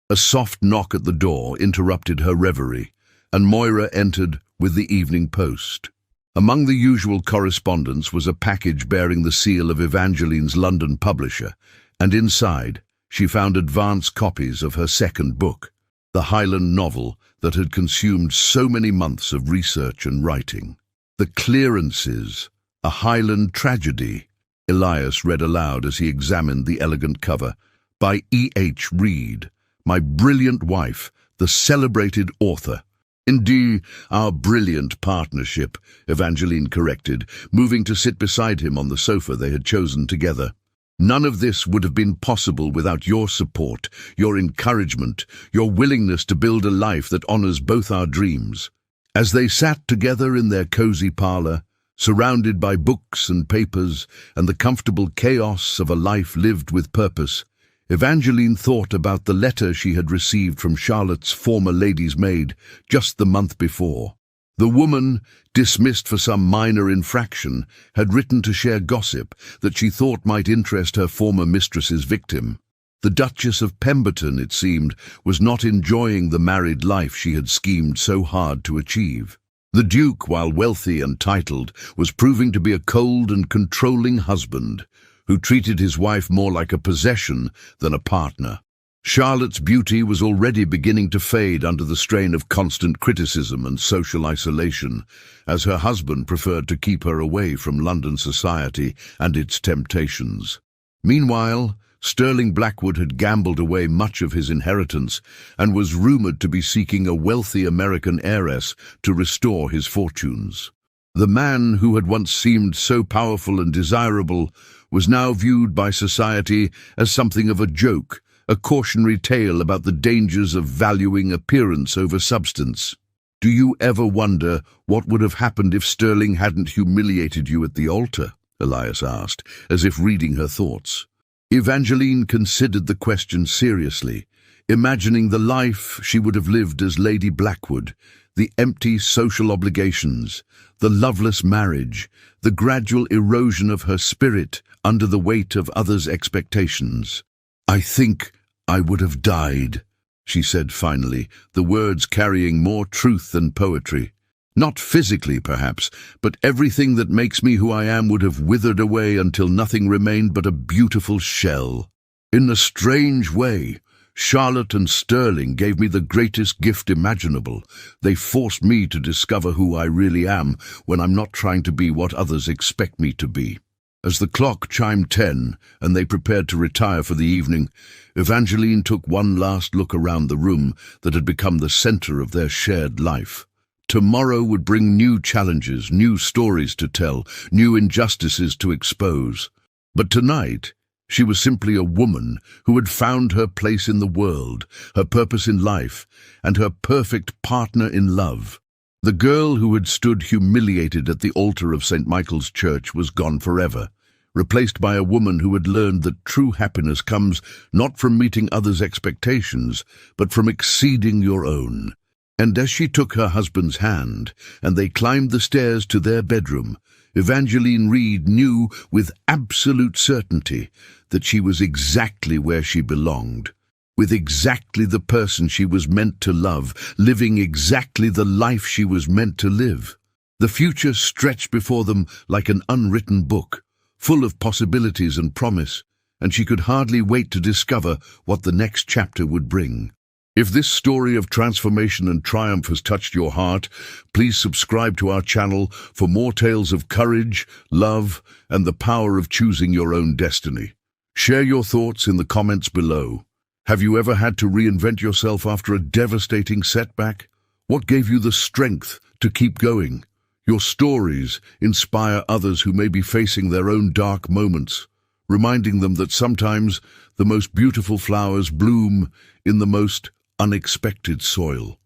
A soft knock at the door interrupted her reverie, and Moira entered with the evening post. Among the usual correspondence was a package bearing the seal of Evangeline's London publisher, and inside she found advance copies of her second book, the Highland novel that had consumed so many months of research and writing. The Clearances, a Highland tragedy, Elias read aloud as he examined the elegant cover, by E.H. Reed, my brilliant wife, the celebrated author. Indeed, our brilliant partnership, Evangeline corrected, moving to sit beside him on the sofa they had chosen together. None of this would have been possible without your support, your encouragement, your willingness to build a life that honors both our dreams. As they sat together in their cozy parlor, surrounded by books and papers and the comfortable chaos of a life lived with purpose, Evangeline thought about the letter she had received from Charlotte's former lady's maid just the month before. The woman, dismissed for some minor infraction, had written to share gossip that she thought might interest her former mistress's victim. The Duchess of Pemberton, it seemed, was not enjoying the married life she had schemed so hard to achieve. The Duke, while wealthy and titled, was proving to be a cold and controlling husband, who treated his wife more like a possession than a partner. Charlotte's beauty was already beginning to fade under the strain of constant criticism and social isolation, as her husband preferred to keep her away from London society and its temptations. Meanwhile, Sterling Blackwood had gambled away much of his inheritance and was rumoured to be seeking a wealthy American heiress to restore his fortunes. The man who had once seemed so powerful and desirable was now viewed by society as something of a joke, a cautionary tale about the dangers of valuing appearance over substance. Do you ever wonder what would have happened if Sterling hadn't humiliated you at the altar? Elias asked, as if reading her thoughts. Evangeline considered the question seriously, imagining the life she would have lived as Lady Blackwood, the empty social obligations, the loveless marriage, the gradual erosion of her spirit under the weight of others' expectations. I think I would have died, she said finally, the words carrying more truth than poetry. Not physically, perhaps, but everything that makes me who I am would have withered away until nothing remained but a beautiful shell. In a strange way, Charlotte and Sterling gave me the greatest gift imaginable. They forced me to discover who I really am when I'm not trying to be what others expect me to be. As the clock chimed 10 and they prepared to retire for the evening, Evangeline took one last look around the room that had become the center of their shared life. Tomorrow would bring new challenges, new stories to tell, new injustices to expose. But tonight, she was simply a woman who had found her place in the world, her purpose in life, and her perfect partner in love. The girl who had stood humiliated at the altar of St. Michael's Church was gone forever, replaced by a woman who had learned that true happiness comes not from meeting others' expectations, but from exceeding your own. And as she took her husband's hand, and they climbed the stairs to their bedroom, Evangeline Reed knew with absolute certainty that she was exactly where she belonged, with exactly the person she was meant to love, living exactly the life she was meant to live. The future stretched before them like an unwritten book, full of possibilities and promise, and she could hardly wait to discover what the next chapter would bring. If this story of transformation and triumph has touched your heart, please subscribe to our channel for more tales of courage, love, and the power of choosing your own destiny. Share your thoughts in the comments below. Have you ever had to reinvent yourself after a devastating setback? What gave you the strength to keep going? Your stories inspire others who may be facing their own dark moments, reminding them that sometimes the most beautiful flowers bloom in the most unexpected soil.